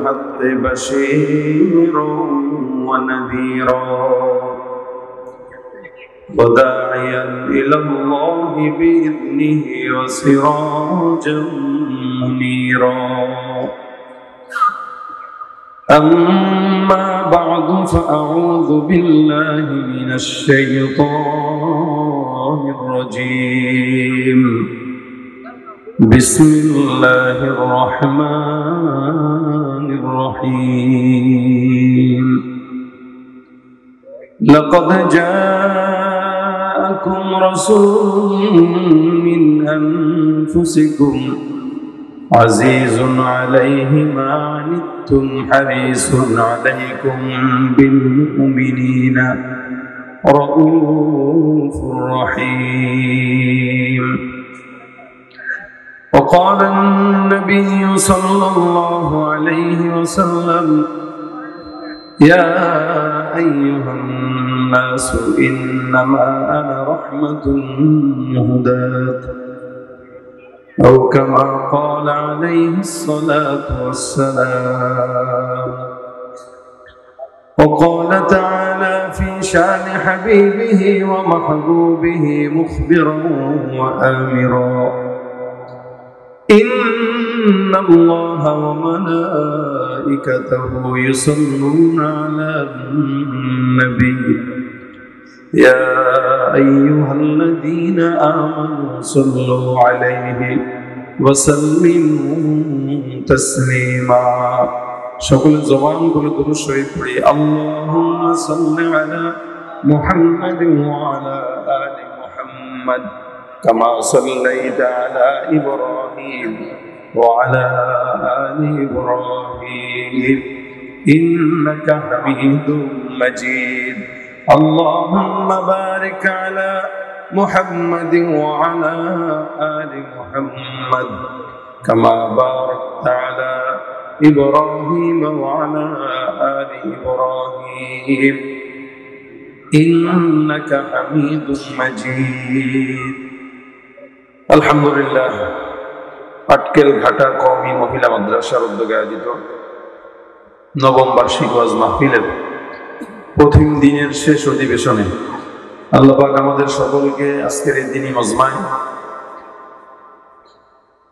بالحق بشيرا ونذيرا وداعيا إلى الله بإذنه وسراجا منيرا أما بعد فأعوذ بالله من الشيطان الرجيم بسم الله الرحمن الرحيم لقد جاءكم رسول من أنفسكم عزيز عليه ما عنتم حريص عليكم بالمؤمنين رؤوف رحيم وقال النبي صلى الله عليه وسلم يا أيها الناس إنما أنا رحمة مهداة أو كما قال عليه الصلاة والسلام وقال تعالى في شان حبيبه ومحبوبه مخبرا وآمرا إن الله وملائكته يصلون على النبي يا أيها الذين آمنوا صلوا عليه وسلموا تسليما সকল জবানগুলো দুরূদ শরীফ পড়ি আল্লাহুম্মা সাল্লি আলা মুহাম্মাদিন ওয়া আলা আলি মুহাম্মাদ কামা সাল্লাইতা আলা ইব্রাহিম ওয়া আলা আলি ইব্রাহিম ইন্নাকা হামিদুম মাজিদ اللهم بارك على محمد وعلى آل محمد كما باركت على إبراهيم وعلى آل إبراهيم إنك حميد مجيد الحمد لله আটকেল ঘাটা কওমি মহিলা মাদ্রাসার উদ্যোগে আয়োজিত নবম বার্ষিক ওয়াজ মাহফিলের প্রথম দিনের শেষ অধিবেশনে আল্লাহ পাক আমাদের সকলকে আজকের এই দিনই মজমায়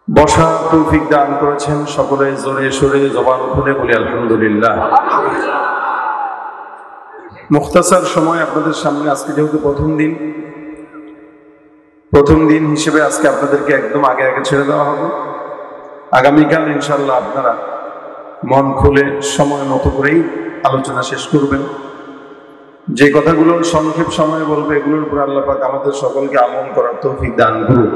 বসা তৌফিক দান করেছেন। সকলে জোরে সোরে জবান খুলে বলি আলহামদুলিল্লাহ। মুখতাসার সময় আপনাদের সামনে আজকে যেহেতু প্রথম দিন হিসেবে আজকে আপনাদেরকে একদম আগে ছেড়ে দেওয়া হবে। আগামীকাল ইনশাআল্লাহ আপনারা মন খুলে সময় মতো করেই আলোচনা শেষ করবেন। যে কথাগুলো সংক্ষেপ সময়ে বলবে এগুলোর উপর আল্লাহ পাক আমাদের সকলকে আমল করার তৌফিক দান করুন।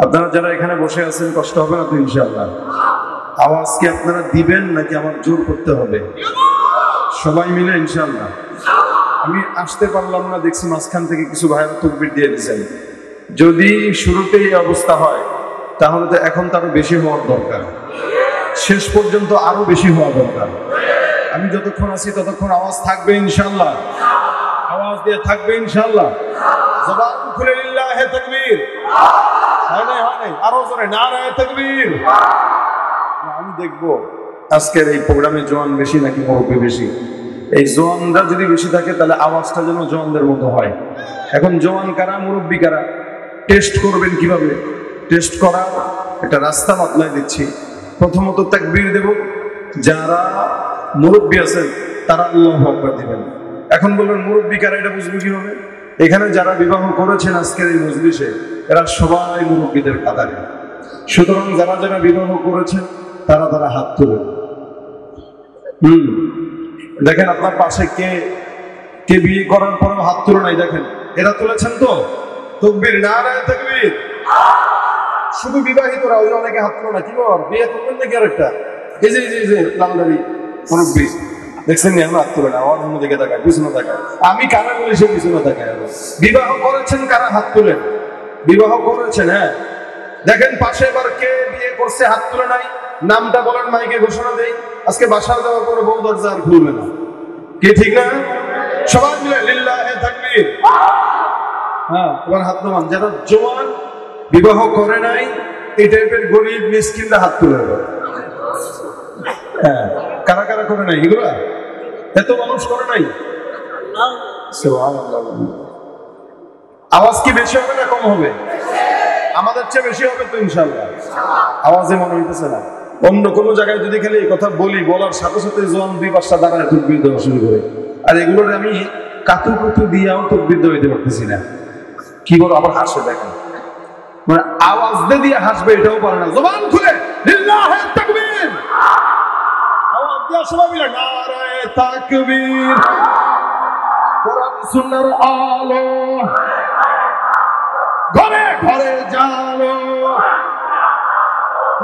আপনারা যারা এখানে বসে আছেন কষ্ট হবে না তো ইনশাআল্লাহ? আওয়াজ কি আপনারা দিবেন নাকি আমার জোর করতে হবে? সবাই মিলে ইনশাআল্লাহ। আমি আসতে পারলাম না, দেখছি মাঝখান থেকে কিছু ভাইরা তাকবীর দিয়ে দিয়েছেন। যদি শুরুতেই এই অবস্থা হয় তাহলে তো এখন তো আরো বেশি হওয়ার দরকার, শেষ পর্যন্ত আরো বেশি হওয়া দরকার। আমি যতক্ষণ আছি ততক্ষণ আওয়াজ থাকবে ইনশাআল্লাহ, আওয়াজ দিয়ে থাকবে ইনশাআল্লাহ। জবান খুলে লিল্লাহি তাকবীর। হয় নাই আরো জোরে নারায়ে তাকবীর। আমি দেখবো আজকের এই প্রোগ্রামে জোয়ান বেশি নাকি মুরব্বি বেশি। এই জোয়ানরা যদি বেশি থাকে তাহলে আওয়াজটা যেন জোয়ানদের মতো হয়। এখন জোয়ান কারা মুরব্বি কারা টেস্ট করবেন কিভাবে? টেস্ট করার একটা রাস্তা বাতলাই দিচ্ছি। প্রথমত তাকবীর দেব, যারা মুরব্বী আছেন তারা আল্লাহু আকবার দিবেন। এখন বলবেন মুরব্বী কারা, এটা বুঝবো কিভাবে? এখানে যারা বিবাহ করেছেন আজকের এই মজলিসে এরা সবাই মুরব্বীদের কাতারে। সুতরাং যারা যারা বিবাহ করেছেন তারা হাত তুলেন। দেখেন আপনার পাশে কে বিয়ে করার পরেও হাত তুলে নাই, দেখেন এরা তুলেছেন তো। তাকবীর, নারায়ে তাকবীর। শুধু বিবাহিতরা, ওই অনেকে হাত তুলে না। কি বল, বিয়ে করবেন নাকি? আরেকটা এই যে লালদারি মুরব্বী দেখছেন নি, আমরা হাত তুলে না। আমার অন্যদিকে তাকায়, পিছনে তাকায়। আমি কারা বলি সে পিছনে তাকায়। বিবাহ করেছেন কারা হাত তুলেন? বিবাহ করেছেন, হ্যাঁ। দেখেন পাশে এবার কে বিয়ে করছে হাত তুলে নাই, নামটা বলেন, মাইকে ঘোষণা দেই। আজকে বাসায় যাওয়ার পরে বউ দরজা আর খুলবে না। কি ঠিক না? সবাই মিলে লিল্লাহি তাকবীর। হ্যাঁ, এবার হাত নামান। যারা জওয়ান বিবাহ করে নাই এই টাইপের গরিব মিসকিনরা হাত তুলে দেবে। হ্যাঁ, কারা কারা করে নাই এগুলা? এত মানুষ করে নাই? সুবহানাল্লাহ। আওয়াজ কি বেশি হবে না কম হবে? আমাদের চেয়ে বেশি হবে তো ইনশাআল্লাহ। আওয়াজে মনে হইতেছে না। অন্য কোনো জায়গায় যদি খালি এই কথা বলি, বলার সাথে সাথে জোয়ান দুই পাঁচটা দাঁড়ায় তকবীর দেওয়া শুরু করে, আর এগুলোর আমি কাতু কুতু দিয়েও তকবীর দিতে পারতেছি না। কি বলো, আবার হাসে দেখেন, মানে আওয়াজ দিয়ে হাসবে এটাও পারে না। জবান খুলে লিল্লাহি তাকবীর, আওয়াজ দিয়ে সবাই মিলে নারায়ে তাকবীর। কোরআন সুন্নাহর আলো ঘরে ঘরে জালো,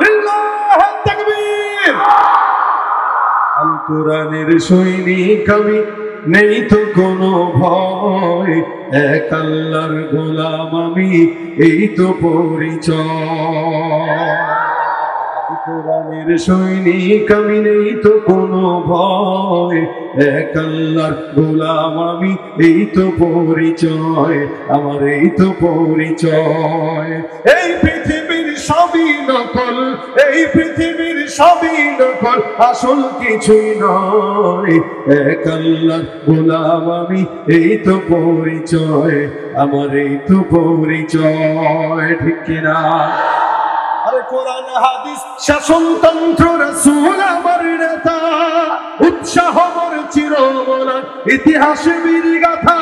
লিল্লাহি তাকবীর। আল কোরআনের সৈনিক আমি, নেই তো কোনো ভয়, এক আল্লাহর গোলাম আমি, এই তো পরিচয়। কোরআনের সৈনিক আমি, নেই তো কোনো ভয়, এক আল্লাহর গোলাম আমি, এই তো পরিচয় আমার, এই তো পরিচয়। এই পৃথিবীর সবই নকল, এই পৃথিবীর সবই নকল, আসল কিছুই নয়, এক আল্লাহর গোলাম আমি, এই তো পরিচয় আমার, এই তো পরিচয়। ঠিক কিনা? আরে কোরআন হাদিস শাসনতন্ত্র রাসূল আমার নেতা, উৎসাহ মোর চিরমলার ইতিহাস বীর গাথা।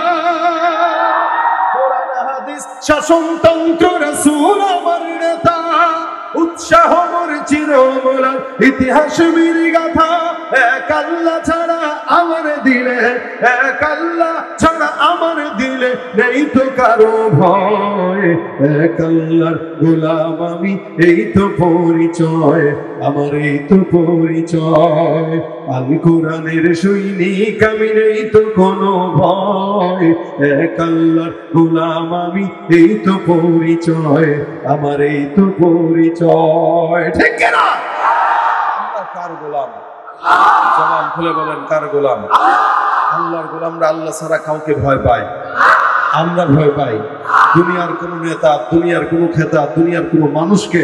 কোরআন হাদিস শাসনতন্ত্র রাসূল আমার নেতা, উৎসাহ মোর চিরমলার ইতিহাস বীর গাথা। এক আল্লাহ ছাড়া আমার দিলে, এক আল্লাহ ছাড়া আমার দিলে, নেই তো কারো ভয়, এক আল্লাহর গোলাম আমি, এই তো পরিচয় আমার, এই তো পরিচয়। আল কোরআনের সৈনিক আমি, নেই তো কোনো ভয়, এক আল্লাহর গোলাম আমি, এই তো পরিচয় আমার, এই তো পরিচয়। ঠিক কিনা? আমরা কার গোলাম? জবান খুলে বলেন, কার গোলাম? আল্লাহর গোলামরা আল্লাহ ছাড়া কাউকে ভয় পায়? আমরা ভয় পাই। দুনিয়ার কোন নেতা, দুনিয়ার কোন খেতা, দুনিয়ার কোন মানুষকে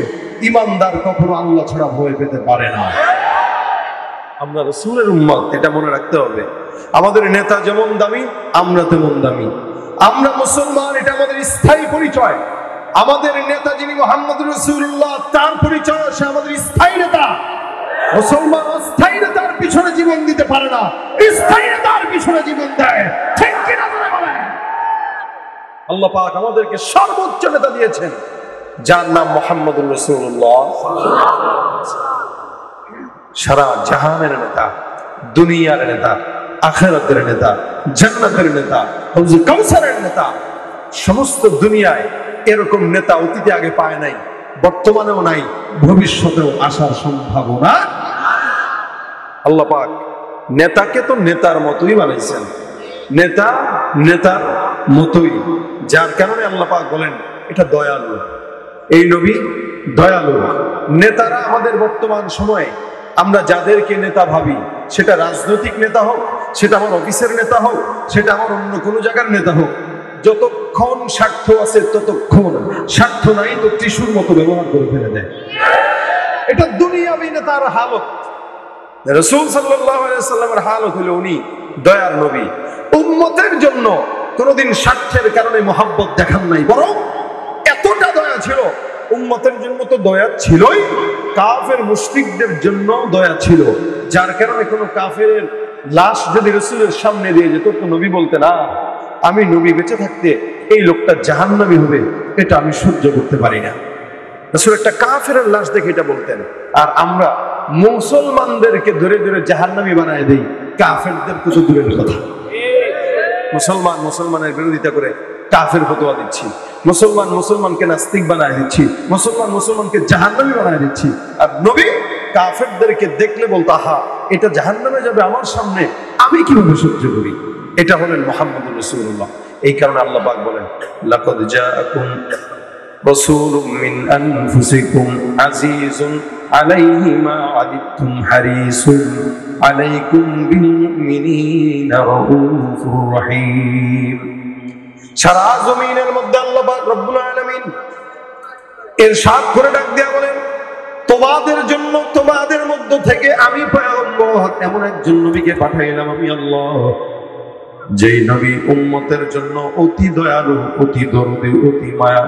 ইমানদার কখনো আল্লাহ ছাড়া ভয় পেতে পারে না। আমরা রাসূলের উম্মত, এটা মনে রাখতে হবে। আমাদের নেতা যেমন দামি, আমরা তেমন দামি। আমরা মুসলমান, এটা আমাদের স্থায়ী পরিচয়। আমাদের নেতা যিনি মুহাম্মদুর রাসূলুল্লাহ, তার পরিচয় সে আমাদের স্থায়ী নেতা। মুসলমান অস্থায়ী নেতার পিছনে জীবন দিতে পারে না, স্থায়ী নেতার পিছনে জীবন দেয়। ঠিক কিনা বলেন? আল্লাহ পাক আমাদেরকে সর্বোচ্চ নেতা দিয়েছেন, যার নাম মুহাম্মদুর রাসূলুল্লাহ। সারা জাহানের নেতা, দুনিয়ার নেতা, আখিরাতের নেতা, জান্নাতের নেতা, হাউজে কাউসারের নেতা। সমস্ত দুনিয়ায় এরকম নেতা অতীতে আগে পায় নাই, বর্তমানেও নাই, ভবিষ্যতেও আসার সম্ভাবনা। আল্লাহ পাক নেতাকে তো নেতার মতোই বানাইছেন, নেতা নেতার মতোই, যার কারণে আল্লাহ পাক বলেন এটা দয়ালু। এই নবী দয়ালু। নেতারা আমাদের বর্তমান সময়ে আমরা যাদেরকে নেতা ভাবি, সেটা রাজনৈতিক নেতা হোক, সেটা আমার অফিসের নেতা হোক, সেটা আমার অন্য কোনো জায়গার নেতা হোক, যতক্ষণ স্বার্থ আছে ততক্ষণ, স্বার্থ নাই তো টিস্যুর মতো ব্যবহার করে ফেলে দেয়। এটা দুনিয়াবী নেতার হালত। রাসূল সাল্লাল্লাহু আলাইহি ওয়াসাল্লামের হালত হলো উনি দয়ার নবী। উম্মতের জন্য কোনোদিন স্বার্থের কারণে মহব্বত দেখান নাই, বরং এতটা দয়া ছিল। উম্মতের জন্য তো দয়া ছিলই, কাফের মুশরিকদের জন্য দয়া ছিল, যার কারণে কোনো কাফের লাশ যদি রাসূলের সামনে দিয়ে যেত তো নবী বলতেন, না, আমি নবী বেঁচে থাকতে এই লোকটা জাহান্নামী হবে, এটা আমি সহ্য করতে পারি না। রাসূল একটা কাফের লাশ দেখে এটা বলতেন। আর আমরা মুসলমানদেরকে ধরে ধরে জাহান্নামী বানায় দেই, কাফেরদের তো দূরের কথা। মুসলমান মুসলমানের বিরোধিতা করে কাফের ফতোয়া দিচ্ছি, মুসলমান মুসলমানকে নাস্তিক বানায় দিচ্ছি, মুসলমান মুসলমানকে জাহান্নামী বানায় দিচ্ছি। আর নবী কাফেরদেরকে দেখলে বলতো, আহা, এটা জাহান্নামে যাবে আমার সামনে, আমি কিভাবে সহ্য করি। এটা হলেন মুহাম্মদুর রাসূলুল্লাহ। এই কারণে আল্লাহ পাক বলেন, লাকাদ জাআকুম রাসূলুম মিন আনফুসিকুম আজিজুন আলাইহি মা আদিতুম হারিসুন আলাইকুম বিল মুমিনিনা রাউফুর রহিম। সারা জমিনের মধ্যে আল্লাহ পাক রব্বুল আলামিন ইরশাদ করে ডাক দেয়া বলেন, তোমাদের জন্য তোমাদের মধ্যে মধ্য থেকে আমি পয়গম্বর এমন একজন নবীকে পাঠাইলাম আমি আল্লাহ, যেই নবী উম্মতের জন্য অতি দয়ালু, অতি দরদী, অতি মায়া।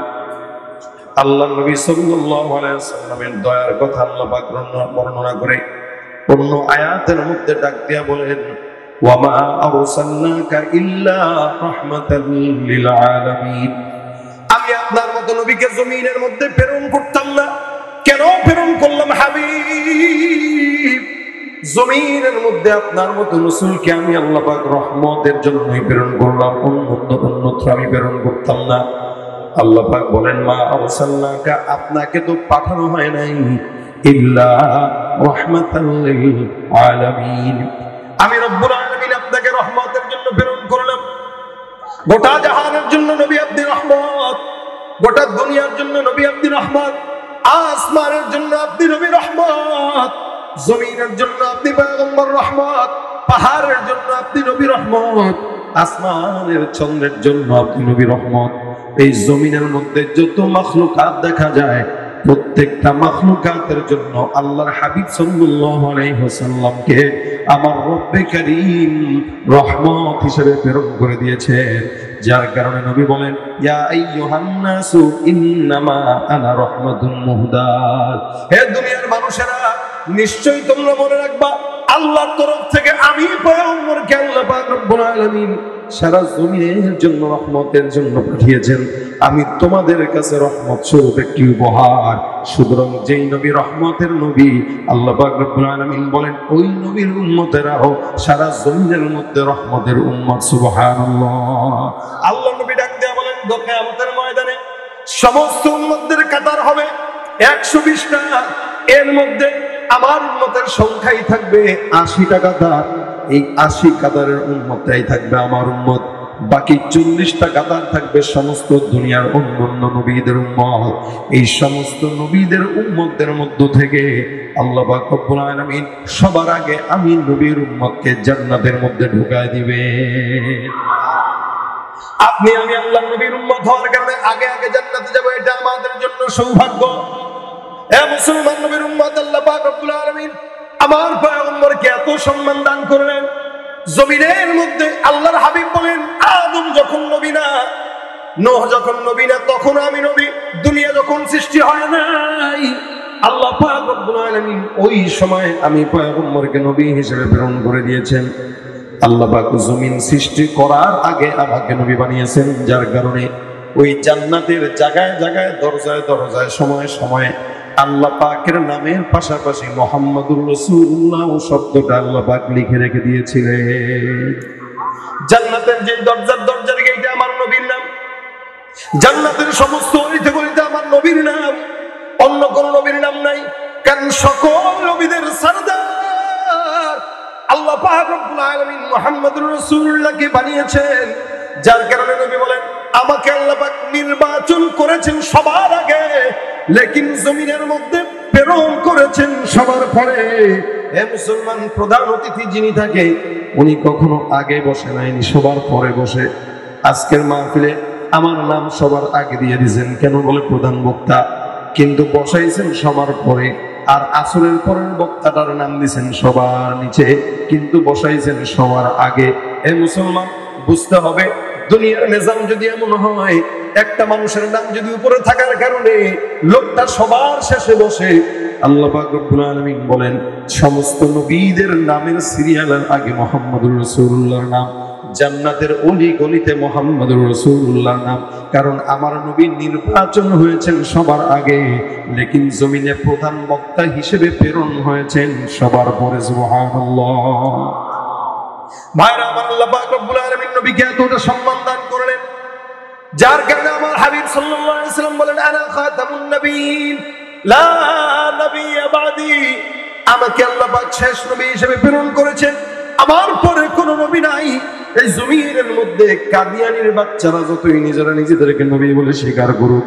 আল্লাহ নবী সাল্লাল্লাহু আলাইহি ওয়াসাল্লামের দয়ার কথা আল্লাহ পাক বর্ণনা করে অন্য আয়াতের মধ্যে ডাক দিয়া বলেন, ওয়া মা আরসালনাকা ইল্লা রাহমাতাল লিল আলামিন। আমি আপনার মতো নবীকে জমিনের মধ্যে প্রেরণ করতাম না। কেন প্রেরণ করলাম হাবিব? জমিনের মধ্যে আপনার মতো রাসূলকে আমি আল্লাহ পাক রহমতের জন্যই প্রেরণ করলাম, অন্যত্র আমি প্রেরণ করতাম না। আল্লাহ পাক বলেন, মা আরসালনাকা, আপনাকে তো পাঠানো হয় নাই, ইল্লা রাহমাতাল লিল আলামিন, আমি রব্বুল আলামিন আপনাকে রহমতের জন্য প্রেরণ করলাম। গোটা জাহানের জন্য নবী আপনি রহমত, গোটা দুনিয়ার জন্য নবী আপনি রহমত, আসমানের জন্য আপনি নবী রহমত, জমিনের জন্য আপনি পয়গম্বর রহমত, পাহাড়ের জন্য আপনি নবী রহমত, আসমানের চন্দ্রের জন্য আপনি নবী রহমত। এই জমিনের মধ্যে যত মাখলুকাত দেখা যায় প্রত্যেকটা মাখলুকাতের জন্য আল্লাহর হাবিব সাল্লাল্লাহু আলাইহি ওয়াসাল্লামকে আমার রব্বে কারীম রহমত হিসেবে প্রেরণ করে দিয়েছে। যার কারণে নবী বলেন, ইয়া আইয়ুহান নাসু ইন্নামা আনা রাহমাতুন মুহদাত, হে দুনিয়ার মানুষেরা নিশ্চয়ই তোমরা মনে রাখবা আল্লাহর তরফ থেকে আমি পয়গম্বরকে আল্লাহ পাক রব্বুল আলামিন সারা জমিনের জন্য রহমতের জন্য পাঠিয়েছেন। আমি তোমাদের কাছে রহমত স্বরূপ একটি উপহার। সুতরাং যেই নবী রহমতের নবী, আল্লাহ পাক রব্বুল আলামিন বলেন ওই নবীর উম্মতেরাও সারা জমিনের মধ্যে রহমতের উম্মত। সুবহানাল্লাহ। আল্লাহ নবী ডাক দেয়া বলেন, কিয়ামতের ময়দানে সমস্ত উম্মতদের কাতার হবে 120টা, এর মধ্যে আমার উম্মতের সংখ্যাই থাকবে 80টা কাতার। এই 80 কাতারের উম্মতটাই থাকবে আমার উম্মত, বাকি 40টা কাতার থাকবে সমস্ত দুনিয়ার অন্যান্য নবীদের উম্মত। এই সমস্ত নবীদের উম্মতদের মধ্য থেকে আল্লাহ পাক রব্বুল আলামিন সবার আগে আমি নবীর উম্মতকে জান্নাতের মধ্যে ঢুকায় দিবে। আপনি আমি আল্লাহ নবীর উম্মত হওয়ার কারণে আগে আগে জান্নাতে যাব, এটা আমাদের জন্য সৌভাগ্য। এ মুসলমান নবীর উম্মত, আল্লাহ পাক রব্বুল আলামিন আমার পয়গম্বরকে এত সম্মান দান করলেন। জমিনের মধ্যে আল্লাহর হাবিব বলেন, আদম যখন নবী না, নূহ যখন নবী না, তখন আমি নবী। দুনিয়া যখন সৃষ্টি হয় নাই, আল্লাহ পাক রব্বুল আলামিন ওই সময় আমি পয়গম্বরকে নবী হিসেবে প্রেরণ করে দিয়েছেন। আল্লাহ পাক জমিন সৃষ্টি করার আগে আমাকে নবী বানিয়েছেন। যার কারণে ওই জান্নাতের জায়গায় জায়গায়, দরজায় দরজায়, সময়ে সময়ে আল্লাহ পাকের নামের পাশাপাশি মুহাম্মাদুর রাসূলুল্লাহ শব্দটা আল্লাহ পাক লিখে রেখে দিয়েছিলেন। জান্নাতের যে দরজার গেটে আমার নবীর নাম, জান্নাতের সমস্ত অলিতে গলিতে আমার নবীর নাম, অন্য কোন নবীর নাম নাই। কারণ সকল নবীদের সরদার আল্লাহ পাক রব্বুল আলামিন মুহাম্মাদুর রাসূলুল্লাহকে বানিয়েছেন। যার কারণে নবী বলেন, আমাকে আল্লাহ পাক নির্বাচন করেছেন সবার আগে, লেকিন জমিনের মধ্যে প্রেরণ করেছেন সবার পরে। হে মুসলমান, প্রধান অতিথি যিনি থাকে উনি কখনো আগে বসে নাইনি, সবার পরে বসে। আজকের মাহফিলে আমার নাম সবার আগে দিয়ে দিয়েছেন, কেন বলে প্রধান বক্তা, কিন্তু বসাইছেন সবার পরে। আর আসরের পরের বক্তাটার নাম দিয়েছেন সবার নিচে, কিন্তু বসাইছেন সবার আগে। হে মুসলমান, বুঝতে হবে দুনিয়ার নিজাম যদি এমন হয়, একটা মানুষের নাম যদি উপরে থাকার কারণে লোকটা সবার শেষে বসে, আল্লাহ পাক রব্বুল আলামিন বলেন সমস্ত নবীদের নামের সিরিয়ালের আগে মুহাম্মাদুর রাসূলুল্লাহর নাম, জান্নাতের অলি গলিতে মুহাম্মাদুর রাসূলুল্লাহর নাম। কারণ আমার নবী নির্বাচন হয়েছেন সবার আগে, লেকিন জমিনে প্রধান বক্তা হিসেবে প্রেরণ হয়েছেন সবার পরে। সুবহানাল্লাহ। ভাইরা আমার, আল্লাহ পাক রব্বুল আলামিন নবীকে এতটা সম্মান দান করলেন, যার কারণে আমার হাবিব সাল্লাল্লাহু আলাইহি ওয়াসাল্লাম বলেন, আনা খাতামুন নবিয়্যিন লা নবিয়্য বাদি, আমাকে আল্লাহ পাক শেষ নবী হিসেবে প্রেরণ করেছেন, আমার পরে কোনো নবী নাই। এই জমিনের মধ্যে কাদিয়ানীর বাচ্চারা যতই নিজেরা নিজেদেরকে নবী বলে স্বীকার করুক,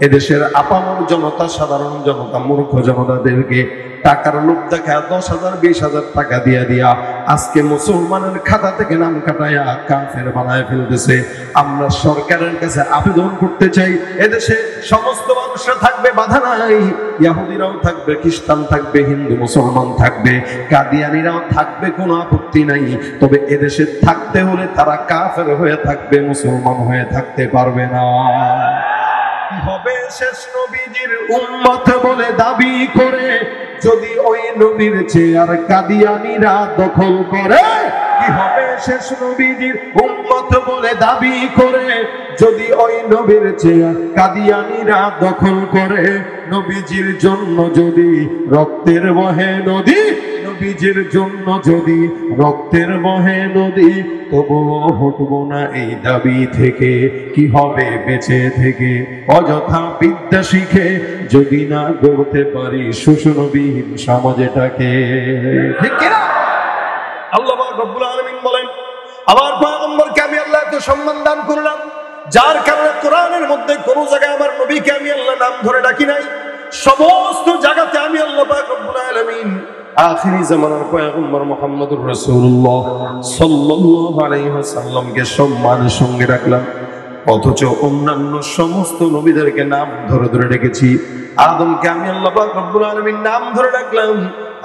এদেশের আপামর জনতা, সাধারণ জনতা, মূর্খ জনতাদেরকে টাকার লোভ দেখা 10,000 20,000 টাকা দিয়া আজকে মুসলমানের খাতা থেকে নাম কাটায়া কাফের বানায় ফেলতেছে। আমরা সরকারের কাছে আবেদন করতে চাই, এদেশে সমস্ত মানুষরা থাকবে, বাধা নাই। ইহুদিরাও থাকবে, খ্রিস্টান থাকবে, হিন্দু মুসলমান থাকবে, কাদিয়ানীরাও থাকবে, কোনো আপত্তি নাই। তবে এদেশে থাকতে হলে তারা কাফের হয়ে থাকবে, মুসলমান হয়ে থাকতে পারবে না। হবে শেষ নবীজির উম্মত বলে দাবি করে যদি ওই নবীর চেয়ার কাদিয়ানীরা দখল করে। কি হবে শেষ নবীজির উম্মত বলে দাবি করে যদি ওই নবীর চেয়ার কাদিয়ানীরা দখল করে। নবীজির জন্য যদি রক্তের বহে নদী, নবীজির জন্য যদি রক্তের বহে নদী, তবুও হটবো না এই দাবি থেকে। কি হবে বেঁচে থেকে অযথা বিদ্যা শিখে যদি না গড়তে পারি শোষণবিহীন সমাজটাকে? ঠিক কিনা? আল্লাহ পাক রব্বুল আলামিন বলেন, আমার পয়গম্বরকে আমি আল্লাহ এত সম্মান দান করলাম, যার কারণে কোরআনের মধ্যে কোন জায়গায় আমার নবীকে আমি আল্লাহ নাম ধরে ডাকি নাই। সমস্ত জায়গাতে আমি আল্লাহ পাক রব্বুল আলামিন আখিরি জামানার পয়গম্বর মুহাম্মদুর রাসূলুল্লাহ সাল্লাল্লাহু আলাইহি ওয়াসাল্লামকে সম্মানের সঙ্গে ডাকলাম। অথচ অন্যান্য সমস্ত নবীদেরকে নাম ধরে ধরে ডেকেছি। আদমকে আমি আল্লাহ পাক রব্বুল আলামিন নাম ধরে ডাকলাম।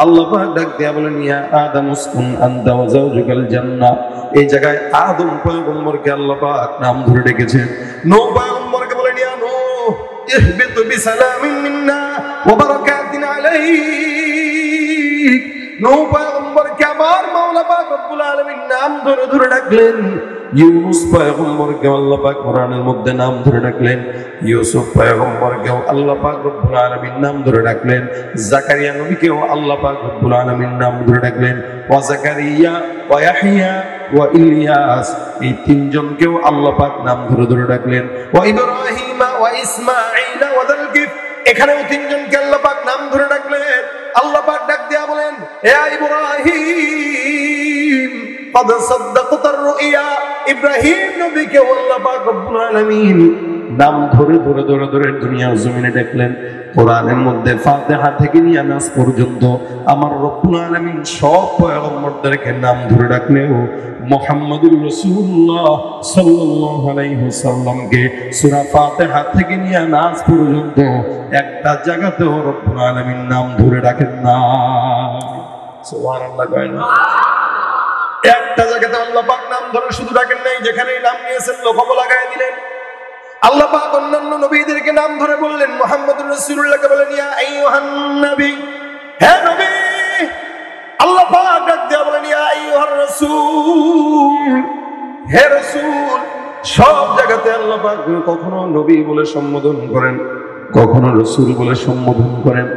আল্লাহ পাক ডাক দিয়া বলেন, ইয়া আদম উসকুন আনতা ওয়া যাওজুকাল জান্নাহ। এই জায়গায় আদম পয়গম্বরকে আল্লাহ পাক নাম ধরে ডেকেছেন। নূহ পয়গম্বরকে বলেন, ইয়া নূহ ইহবিতু বিসালামিন মিন্না ওয়া বারাকাতিন আলাইক। নূহ পয়গম্বরকে আমার মাওলা পাক রব্বুল আলামিন নাম ধরে ধরে ডাকলেন। ইউনুস পয়গম্বরকে আল্লাহ পাক কোরআনের মধ্যে নাম ধরে ডাকলেন। ইউসুফ পয়গম্বরকেও আল্লাহ পাক রব্বুল আলামিন নাম ধরে ডাকলেন। জাকারিয়া নবীকেও আল্লাহ পাক রব্বুল আলামিন নাম ধরে ডাকলেন। ওয়া জাকারিয়া ওয়া ইয়াহইয়া ওয়া ইলিয়াস, এই তিনজনকেও আল্লাহ পাক নাম ধরে ধরে ডাকলেন। ওয়া ইব্রাহিম ওয়া ইসমাঈল ওয়া যালকিফ, এখানেও তিনজনকে আল্লাহ পাক নাম ধরে ডাকলেন। আল্লাহ পাক ডাক দিয়া বলেন, হে ইব্রাহিম قد صدقت الرؤيا। ইব্রাহিম নবীকে আল্লাহ পাক রব্বুল আলামিন নাম ধরে ধরে ধরে ধরে দুনিয়ার জমিনে দেখলেন। কোরআনের মধ্যে ফাতিহা থেকে নিয়ে নাস পর্যন্ত আমার রব্বুল আলামিন সব পয়গম্বরদেরকে নাম ধরে ডাকলেও মুহাম্মদুর রাসূলুল্লাহ সাল্লাল্লাহু আলাইহি ওয়াসাল্লামকে সূরা ফাতিহা থেকে নিয়ে নাস পর্যন্ত একটা জায়গাতেও রব্বুল আলামিন নাম ধরে ডাকেন না। সুবহানাল্লাহ কয় না? একটা জায়গাতে আল্লাহ পাক নাম ধরে শুধু ডাকেন নাই, যেখানে নাম নিয়েছেন লোকও লাগায় দিলেন। আল্লাহ পাক অন্যান্য নবীদেরকে নাম ধরে বললেন। মুহাম্মদুর রাসূলুল্লাহকে বলেন, ইয়া আইয়ুহান নবী, হে নবী। আল্লাহ পাক ডাক দিয়ে বলেন, ইয়া আইয়ুহার রাসূল, হে রাসূল। সব জায়গাতে আল্লাহ পাক কখনো নবী বলে সম্বোধন করেন, কখনো রাসূল বলে সম্বোধন করেন।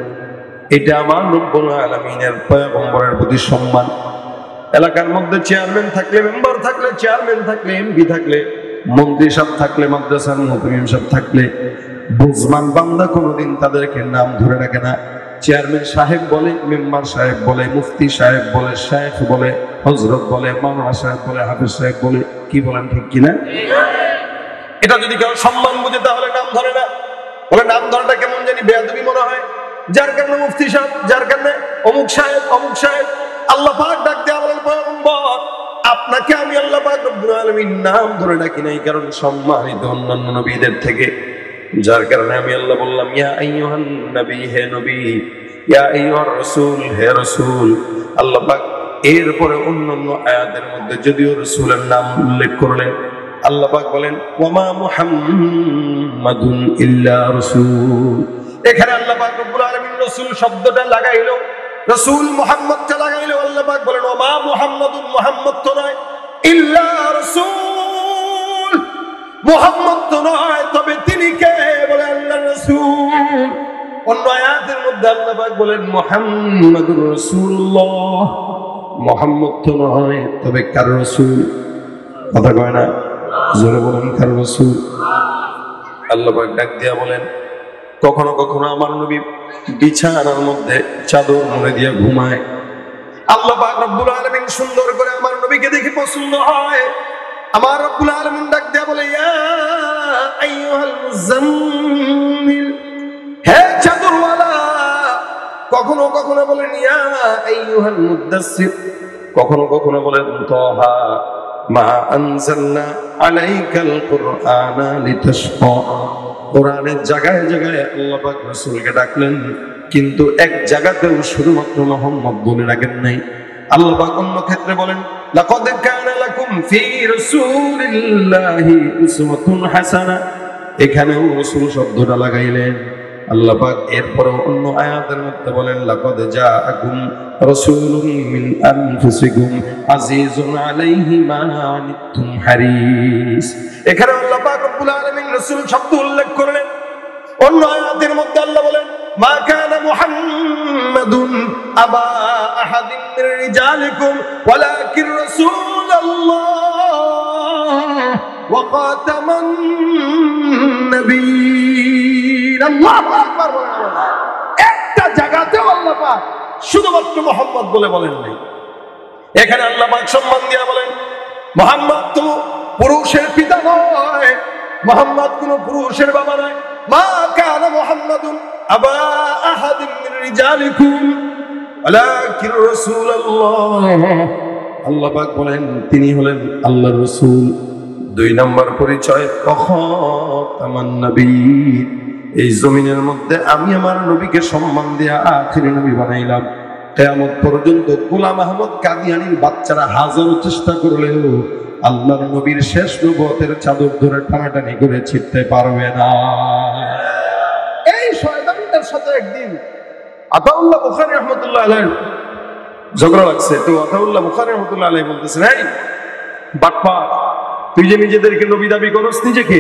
এটা আমার রব্বুল আলামিনের পয়গম্বরের প্রতি সম্মান। এলাকার মধ্যে চেয়ারম্যান থাকলে, মেম্বার থাকলে, চেয়ারম্যান থাকলে, এমপি থাকলে, মন্ত্রী সাহেব থাকলে, মাদ্রাসার মুফতি সাহেব থাকলে, বুজমান বান্দা কোনোদিন তাদেরকে নাম ধরে রাখে না। চেয়ারম্যান সাহেব বলে, মেম্বার সাহেব বলে, মুফতি সাহেব বলে, শেখ বলে, হযরত বলে, মাওলানা সাহেব বলে, হাফেজ সাহেব বলে। কি বলেন ঠিক কিনা? এটা যদি কেউ সম্মান বুঝে তাহলে নাম ধরে না। বলে নাম ধরাটা কেমন জানি বেয়াদবি মনে হয়, যার কারণে মুফতি সাহেব, যার কারণে অমুক সাহেব, অমুক সাহেব। আল্লাহ পাক ডাক দেয়া বলেন, পয়গম্বর আপনাকে আমি আল্লাহ পাক রব্বুল আলামিন নাম ধরে ডাকি নাই, কারণ সম্মানিত অন্যান্য নবীদের থেকে। যার কারণে আমি আল্লাহ বললাম, ইয়া আইয়ুহান নবী, হে নবী, ইয়া আইয়ুহার রাসূল, হে রাসূল। আল্লাহ পাক এরপরে অন্যান্য আয়াতের মধ্যে যদিও রাসূলের নাম উল্লেখ করলেন, আল্লাহ পাক বলেন, ওয়া মা মুহাম্মাদুন ইল্লা রাসূল। এখানে আল্লাহ পাক রব্বুল আলামিন রাসূল শব্দটা লাগাইলো, রাসূল মুহাম্মদটা লাগাইলো। আল্লাহ পাক বলেন, ওয়া মা মুহাম্মাদুন, মুহাম্মদ তো নয়, ইল্লা রাসূল, মুহাম্মদ তো নয়, তবে তিনি কে? বলে আল্লাহর রাসূল। অন্য আয়াতের মধ্যে আল্লাহ পাক বলেন, মুহাম্মাদুর রাসূলুল্লাহ, মুহাম্মদ তো নয়, তবে কার রাসূল? কথা কয় না, জোরে বলেন, কার রাসূল? আল্লাহ পাক ডাক দিয়া বলেন, কখনো কখনো আমার নবী বিছানার মধ্যে চাদর মুড়ে দিয়ে ঘুমায়। আল্লাহ পাক রব্বুল আলামিন সুন্দর করে আমার নবীকে দেখে পছন্দ হয়। আমার রব্বুল আলামিন ডাক দেয়া বলে, ইয়া আইয়ুহাল মুযাম্মিল, হে চাদরওয়ালা। কখনো কখনো বলেন ইয়া আইয়ুহাল মুদ্দাসসির, কখনো কখনো বলেন তাহা মা আনজালনা আলাইকাল কুরআনা লিতাশকা। কোরআনের জায়গায় জায়গায় আল্লাহ পাক রাসূলকে ডাকলেন, কিন্তু এক জায়গাতেও শুধুমাত্র মুহাম্মদ বলে ডাকেন নাই। আল্লাহ পাক অন্য ক্ষেত্রে বলেন লাকাদ কানা লাকুম ফি রাসূলিল্লাহি উসওয়াতুন হাসানা, এখানেও রাসূল শব্দটা লাগাইলেন আল্লাহ পাক। এরপরে অন্য আয়াতের মধ্যে বলেন লাকাদ জাআকুম রাসূলুম মিন আনফুসিকুম আজিজুন আলাইহি মা আনিতুম হারিস। এখানে আল্লাহ পাক রব্বুল আলামিন রাসূল শব্দ উল্লেখ করলেন। অন্য আয়াতের মধ্যে আল্লাহ বলেন মা কানা মুহাম্মাদুন আবা আহাদিন মির রিজালিকুম ওয়ালাকিন রাসূলুল্লাহ ওয়া খাতামান নবিয়্যিন। আল্লাহু আকবার বলেন। একটা জায়গাতেও আল্লাহ পাক শুধুমাত্র মুহাম্মদ বলে বলেন নাই। এখানে আল্লাহ পাক সম্মান দিয়ে বলেন মুহাম্মদ তো পুরুষের পিতা নয়, মুহাম্মদ কোন পুরুষের বাবা নয়। মা কানা মুহাম্মাদুন আবা আহাদিন মির রিজালিকুম ওয়ালাকিন রাসূলুল্লাহ। আল্লাহ পাক বলেন তিনি হলেন আল্লাহর রাসূল। দুই নম্বর পরিচয় খাতামান নবিয়্যিন, এই জমিনের মধ্যে আমি আমার নবীকে সম্মান দিয়ে আখিরি নবী বানাইলাম। কিয়ামত পর্যন্ত গোলাম আহমদ কাদিয়ানীর বাচ্চারা হাজারো চেষ্টা করলেও আল্লাহর নবীর শেষ নবুয়তের চাদর ধরে টানাটানি করে ছিটতে পারবে না। এই শয়তানটার সাথে একদিন আতাউল্লাহ বুখারী রাহমাতুল্লাহ আলাইহি ঝগড়া লাগছে। তো আতাউল্লাহ বুখারী রাহমাতুল্লাহ আলাইহি বলতেছেন এই বাটপার, তুই যে নিজেদেরকে নবী দাবি করস, নিজেকে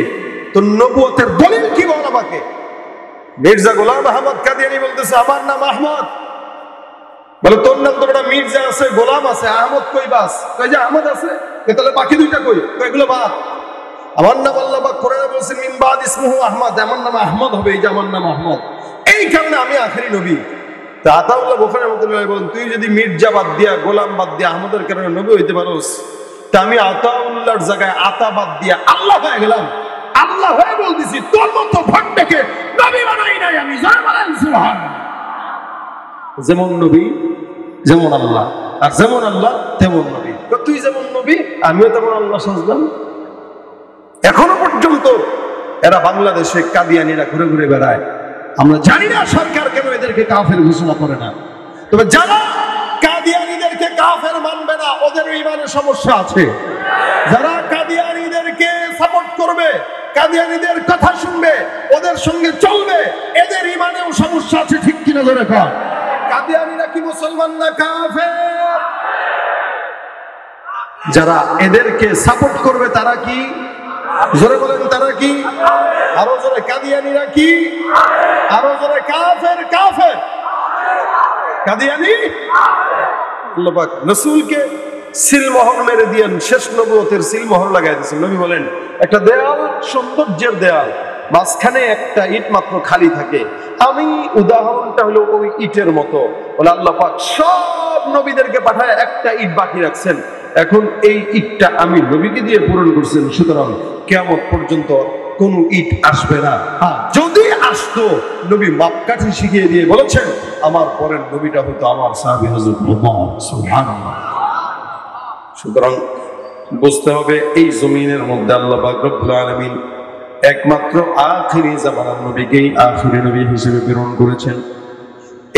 তোর নবুয়তের দলিল কি বল আমাকে। মির্জা গোলাম আহমদ কাদিয়ানী বলতেছে আমার নাম আহমদ। বলে তোর নাম তো একটা মির্জা আছে, গোলাম আছে, আহমদ কই বাস? কই যে আহমদ আছে, তাহলে বাকি দুইটা কই? এগুলো বাদ। আমার নাম আল্লাহ পাক কোরআনে বলেছেন মিন বাদ ইসমুহু আহমদ, আমার নাম আহমদ হবে, এই যে আমার নাম আহমদ, এই কারণে আমি আখেরি নবী। তা আতাউল্লাহ বুখারী রাহমাতুল্লাহ বলেন তুই যদি মির্জা বাদ দিয়া গোলাম বাদ দিয়া আহমদের কারণে নবী হইতে পারোস, তা আমি আতাউল্লাহর জায়গায় আতা বাদ দিয়া আল্লাহ হয়ে গেলাম। আল্লাহ হয়ে বলতেছি তোর মতো ভণ্ডকে নবী বানাই নাই আমি। জয় বলেন সুবহানাল্লাহ। যেমন নবী যেমন আল্লাহ, আর যেমন আল্লাহ তেমন নবী। তুই যেমন নবী আমিও তেমন আল্লাহ সাজলাম। এখনো পর্যন্ত এরা বাংলাদেশে কাদিয়ানীরা ঘুরে ঘুরে বেড়ায়। আমরা জানি না সরকার কেন এদেরকে কাফের ঘোষণা করে না। তবে যারা কাদিয়ানীদেরকে কাফের মানবে না ওদের ঈমানের সমস্যা আছে। যারা কাদিয়ানীদেরকে সাপোর্ট করবে, কাদিয়ানীদের কথা শুনবে, ওদের সঙ্গে চলবে, এদের ঈমানেও সমস্যা আছে। ঠিক কিনা জোরে কর। কাদিয়ানীরা কি মুসলমান না কাফের? যারা এদেরকে সাপোর্ট করবে তারা কি? জোরে বলেন তারা কি? আরো জোরে কাদিয়ানীরা কি? আরো জোরে কাফের। কাফের কাদিয়ানী। আল্লাহ পাক রাসূলকে সিলমোহর মেরে দিয়েন, শেষ নবুয়তের সিলমোহর লাগাই দিয়েছেন। নবী বলেন একটা দেয়াল সৌন্দর্যের দেয়াল, মাঝখানে একটা ইট মাত্র খালি থাকে, আমি উদাহরণটা হলো ওই ইটের মতো। বলে আল্লাহ পাক সব নবীদেরকে পাঠায় একটা ইট বাকি রাখছেন, এখন এই ইটটা আমি নবীকে দিয়ে পূরণ করছেন। সুতরাং কিয়ামত পর্যন্ত কোন ইট আসবে না। যদি আসতো নবী মাপকাঠি শিখিয়ে দিয়ে বলেছেন আমার পরের নবীটা হতো আমার সাহাবী হযরত মুহাম্মদ। সুবহানাল্লাহ। সুতরাং বুঝতে হবে এই জমিনের মধ্যে আল্লাহ পাক রব্বুল আলামিন একমাত্র আখিরি জামানার নবীকেই আখিরি নবী হিসেবে প্রেরণ করেছেন।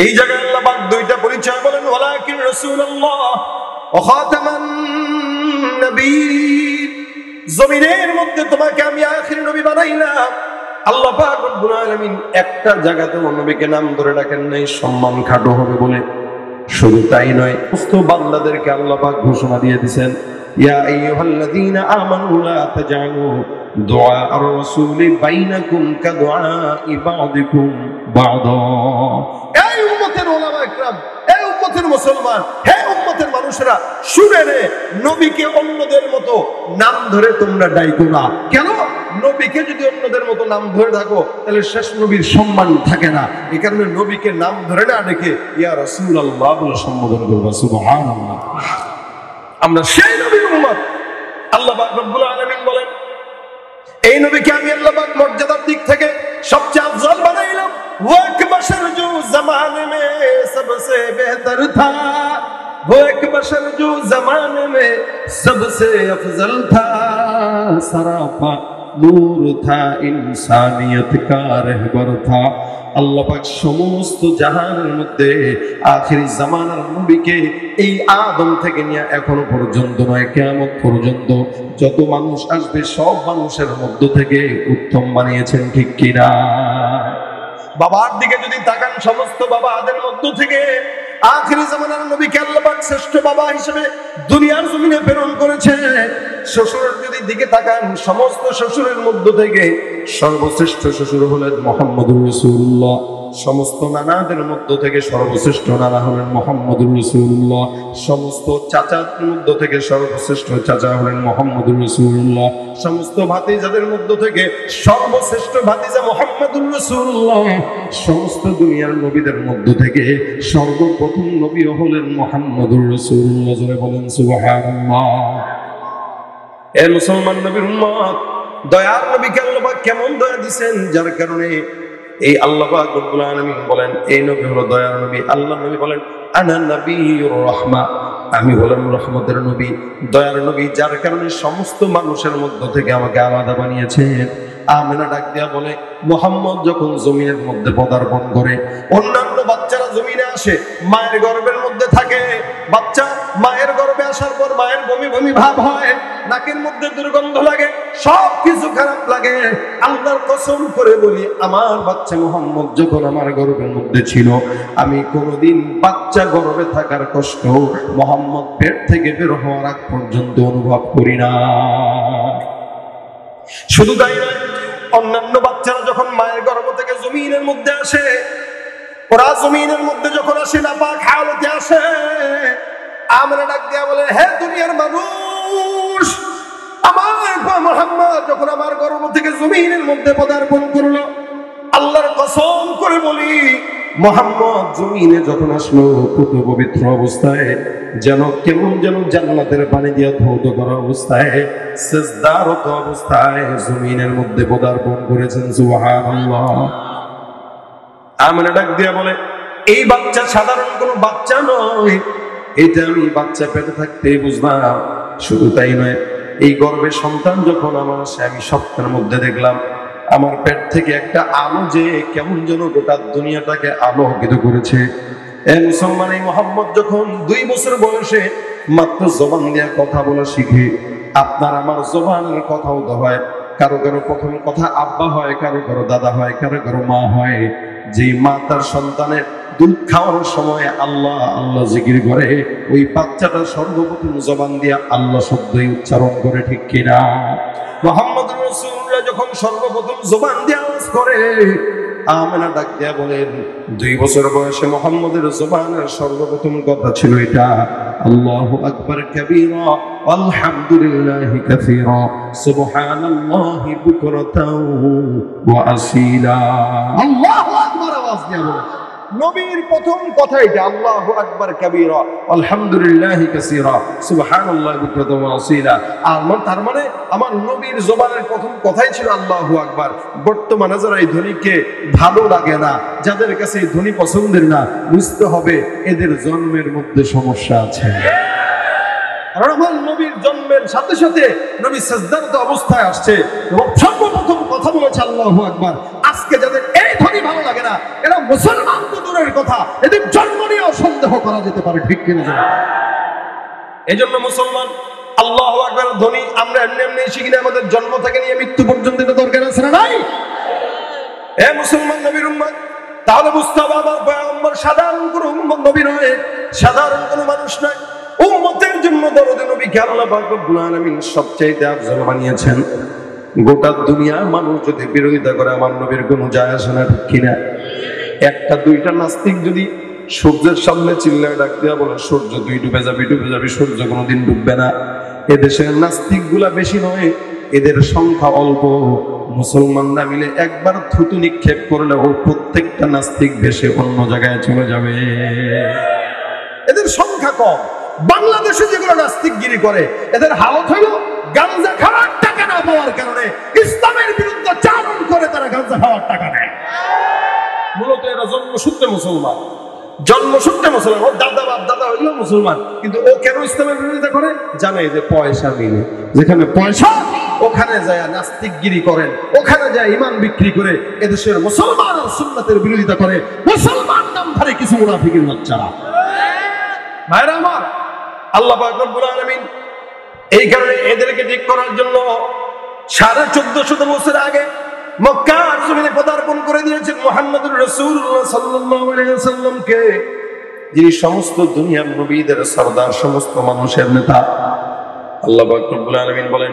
এই জায়গায় আল্লাহ পাক দুইটা পরিচয় বলেন ওয়ালাকিন রাসূলুল্লাহ ওয়া খাতামান নবিয়্যিন। জমিনের মধ্যে তোমাকে আমি আখিরি নবী বানাইলাম। আল্লাহ পাক রব্বুল আলামিন একটা জায়গাতে নবীকে নাম ধরে ডাকেন নাই সম্মান খাটো হবে বলে। শুধু তাই নয়, সমস্ত বান্দাদেরকে আল্লাহ পাক ঘোষণা দিয়ে দিয়েছেন ইয়া আইয়ুহাল্লাযীনা আমানু লা তাজআলু দুআ আর-রাসূলি বাইনাকুম কাদুআই বা'দিকুম বা'দা। এই উম্মতের উলামা ইকরাম, এই উম্মতের মুসলমান, হে উম্মতের মানুষেরা শুনে নে, নবীকে অন্যদের মতো নাম ধরে তোমরা ডাইকো না। কেন? নবীকে যদি অন্যদের মতো নাম ধরে ডাকো তাহলে শেষ নবীর সম্মান থাকে না। এই কারণে নবীকে নাম ধরে না ডেকে ইয়া রাসূলুল্লাহ বলে সম্বোধন করবা। সুবহানাল্লাহ। আমরা সেই নবীর উম্মত। আল্লাহ পাক রব্বুল আলামিন বলেন এই নবীকে আমি আল্লাহ পাক মর্যাদার দিক থেকে সবচেয়ে আফজল বানাইলাম। वो एक बशर जो जमाने में सबसे बेहतर था, वो एक बशर जो जमाने में सबसे अफजल था, सरापा नूर था, इंसानियत का रहबर था। আল্লাহ পাক সমস্ত জাহানের মধ্যে আখিরি জামানার নবীকে এই আদম থেকে নিয়ে এখনো পর্যন্ত নয়, কিয়ামত পর্যন্ত যত মানুষ আসবে সব মানুষের মধ্য থেকে উত্তম বানিয়েছেন, ঠিক কিনা? বাবার দিকে যদি তাকান, সমস্ত বাবাদের মধ্য থেকে আখিরি জামানার নবীকে আল্লাহ পাক শ্রেষ্ঠ বাবা হিসেবে দুনিয়ার জমিনে প্রেরণ করেছে। শ্বশুরের যদি দিকে তাকান, সমস্ত শ্বশুরের মধ্য থেকে সর্বশ্রেষ্ঠ শ্বশুর হলেন মুহাম্মদুর রাসূলুল্লাহ। সমস্ত নানাদের মধ্য থেকে সর্বশ্রেষ্ঠ নানা হলেন মুহাম্মদুর রাসূলুল্লাহ। সমস্ত চাচাদের মধ্য থেকে সর্বশ্রেষ্ঠ চাচা হলেন মুহাম্মদুর রাসূলুল্লাহ। সমস্ত ভাতিজাদের মধ্য থেকে সর্বশ্রেষ্ঠ ভাতিজা মুহাম্মদুর রাসূলুল্লাহ। সমস্ত দুনিয়ার নবীদের মধ্য থেকে সর্বপ্রথম নবী হলেন মুহাম্মদুর রাসূলুল্লাহ। জোরে বলেন সুবহানাল্লাহ। এ মুসলমান নবীর উম্মত, দয়ার নবীকে আল্লাহ পাক কেমন দয়া দিবেন, যার কারণে এই আল্লাহ পাক রব্বুল আলামিন বলেন এই নবী হলো দয়ার নবী। আল্লাহ নবী বলেন আনা নবিয়ুর রাহমা, আমি হলাম রহমতের নবী, দয়ার নবী, যার কারণে সমস্ত মানুষের মধ্য থেকে আমাকে আলাদা বানিয়েছেন। আমিনা ডাক দিয়া বলে, মুহাম্মদ যখন জমিনের মধ্যে পদার্পণ করে, অন্যান্য বাচ্চারা জমিনে আসে, মায়ের গর্ভের মধ্যে থাকে, বাচ্চা মায়ের গর্ভে আসার পর মায়ের বমি বমি ভাব হয়, নাকের মধ্যে দুর্গন্ধ লাগে, সব কিছু খারাপ লাগে। আল্লাহর কসম করে বলি, আমার বাচ্চা মুহাম্মদ যখন আমার গর্ভের মধ্যে ছিল, আমি কোনোদিন বাচ্চা গর্ভে থাকার কষ্ট মুহাম্মদ পেট থেকে বের হওয়ার আগ পর্যন্ত অনুভব করি না। শুধু তাই নয়, অন্যান্য বাচ্চারা যখন মায়ের গর্ভ থেকে জমিনের মধ্যে আসে, ওরা জমিনের মধ্যে যখন আসে নাপাক হালতে আসে, আমরা ডাক দিয়া বলে, হে দুনিয়ার মানুষ, আমার মুহাম্মদ যখন আমার গর্ভ থেকে জমিনের মধ্যে পদার্পণ করলো, আল্লাহর কসম করে বলি, মুহাম্মদ জমিনে যখন আসলো পুত পবিত্র অবস্থায়, যেন কেমন যেন জান্নাতের পানি দিয়ে ধৌত করা অবস্থায়, সিজদারত অবস্থায় জমিনের মধ্যে পদার্পণ করেছেন। সুবহানাল্লাহ। আমরা ডাক দিয়া বলে, এই বাচ্চা সাধারণ কোনো বাচ্চা নয়, এটা আমি বাচ্চা পেটে থাকতেই বুঝলাম। শুধু তাই নয়, এই গর্ভের সন্তান যখন আমার আসে, আমি স্বপ্নের মধ্যে দেখলাম আমার পেট থেকে একটা আলো যে কেমন যেন গোটা দুনিয়াটাকে আলোকিত করেছে। এ মুসলমান, এই মুহাম্মদ যখন 2 বছর বয়সে মাত্র জবান দিয়ে কথা বলা শিখে, আপনার আমার জবানের কথাও তো হয়, কারো কারো প্রথম কথা আব্বা হয়, কারো কারো দাদা হয়, কারো কারো মা হয়। যে মা তার সন্তানের দুধ খাওয়ানোর সময় আল্লাহ আল্লাহ জিকির করে, ওই বাচ্চাটা সর্বপ্রথম জবান দিয়ে আল্লাহ শব্দই উচ্চারণ করে, ঠিক কিনা? মুহাম্মদুর রাসূলুল্লাহ যখন সর্বপ্রথম জবান দিয়ে আওয়াজ করে, আমিনা ডাক দিয়া বলেন, 2 বছর বয়সে মুহাম্মদের জবানের সর্বপ্রথম কথা ছিল এটা, আল্লাহু আকবার কাবীরা আলহামদুলিল্লাহি কাসীরা সুবহানাল্লাহি বুকরাতাও ওয়া আসীলা। আল্লাহু আকবার আওয়াজ দিয়া বলেন, নবীর প্রথম কথা এটা, আল্লাহু আকবার কাবীরা আলহামদুলিল্লাহি কাসীরা সুবহানাল্লাহি বুকরাতাও ওয়া আসীলা। আর তার মানে আমার নবীর জবানের প্রথম কথাই ছিল আল্লাহু আকবার। বর্তমানে যারা এই ধ্বনিকে ভালো লাগে না, যাদের কাছে এই ধ্বনি পছন্দের না, বুঝতে হবে এদের জন্মের মধ্যে সমস্যা আছে। কারণ আমার নবীর জন্মের সাথে সাথে নবী সিজদারত অবস্থায় আসছে এবং সর্বপ্রথম কথা বলেছে আল্লাহু আকবার। আজকে যাদের এই ধ্বনি ভালো লাগে না, এরা মুসলমান তো দূরের কথা, এদের জন্ম নিয়েও সন্দেহ করা যেতে পারে, ঠিক কিনা? এই জন্য মুসলমান আল্লাহু আকবারের ধ্বনি আমরা এমনি এমনি শিখি না, আমাদের জন্ম থেকে নিয়ে মৃত্যু পর্যন্ত এটা দরকার আছে না নাই? এ মুসলমান নবীর উম্মত, তাহলে বুঝতে হবে আমার পয়গম্বর সাধারণ কোনো নবী নয়, সাধারণ কোনো মানুষ নয়। উম্মতের জন্য দরদে নবীকে আল্লাহ পাক রব্বুল আলামিন সবচাইতে আফজল বানিয়েছেন। গোটা দুনিয়ার মানুষ যদি বিরোধিতা করে, আমার নবীর কোনো যায় আসে না, ঠিক কিনা? একটা দুইটা নাস্তিক যদি সূর্যের সামনে চিল্লায় ডাক দিয়া বলে, সূর্য তুই ডুবে যাবি, ডুবে যাবি, সূর্য কোনোদিন ডুববে না। এদেশের নাস্তিক গুলা বেশি নয়, এদের সংখ্যা অল্প। মুসলমানরা মিলে একবার থুতু নিক্ষেপ করলেও প্রত্যেকটা নাস্তিক ভেসে অন্য জায়গায় চলে যাবে। এদের সংখ্যা কম। বাংলাদেশে যেগুলো নাস্তিকগিরি করে, এদের হালত হইল গাঞ্জা খাওয়ার, টাকা না পাওয়ার কারণে ইসলামের বিরুদ্ধে চারণ করে তারা গাঁজা খাওয়ার টাকা নেয়। মূলত এরা জন্মসূত্রে মুসলমান, জন্মসূত্রে মুসলমান। ওর দাদা বাপ দাদা হইল মুসলমান, কিন্তু ও কেন ইসলামের বিরোধিতা করে? জানে যে পয়সা মিলে, যেখানে পয়সা ওখানে যায় নাস্তিকগিরি করেন, ওখানে যায় ইমান বিক্রি করে এদেশের মুসলমান আর সুন্নাতের বিরোধিতা করে মুসলমান নামধারী কিছু মুনাফিকের বাচ্চারা। ভাইরা আমার, আল্লাহ পাক রব্বুল আলামিন এই কারণে এদেরকে ঠিক করার জন্য 1450 বছর আগে মক্কার জমিনে পদার্পণ করে দিয়েছেন মুহাম্মদুর রাসূলুল্লাহ সাল্লাল্লাহু আলাইহি ওয়াসাল্লামকে, যিনি সমস্ত দুনিয়ার নবীদের সরদার, সমস্ত মানুষের নেতা। আল্লাহ পাক রব্বুল আলামিন বলেন,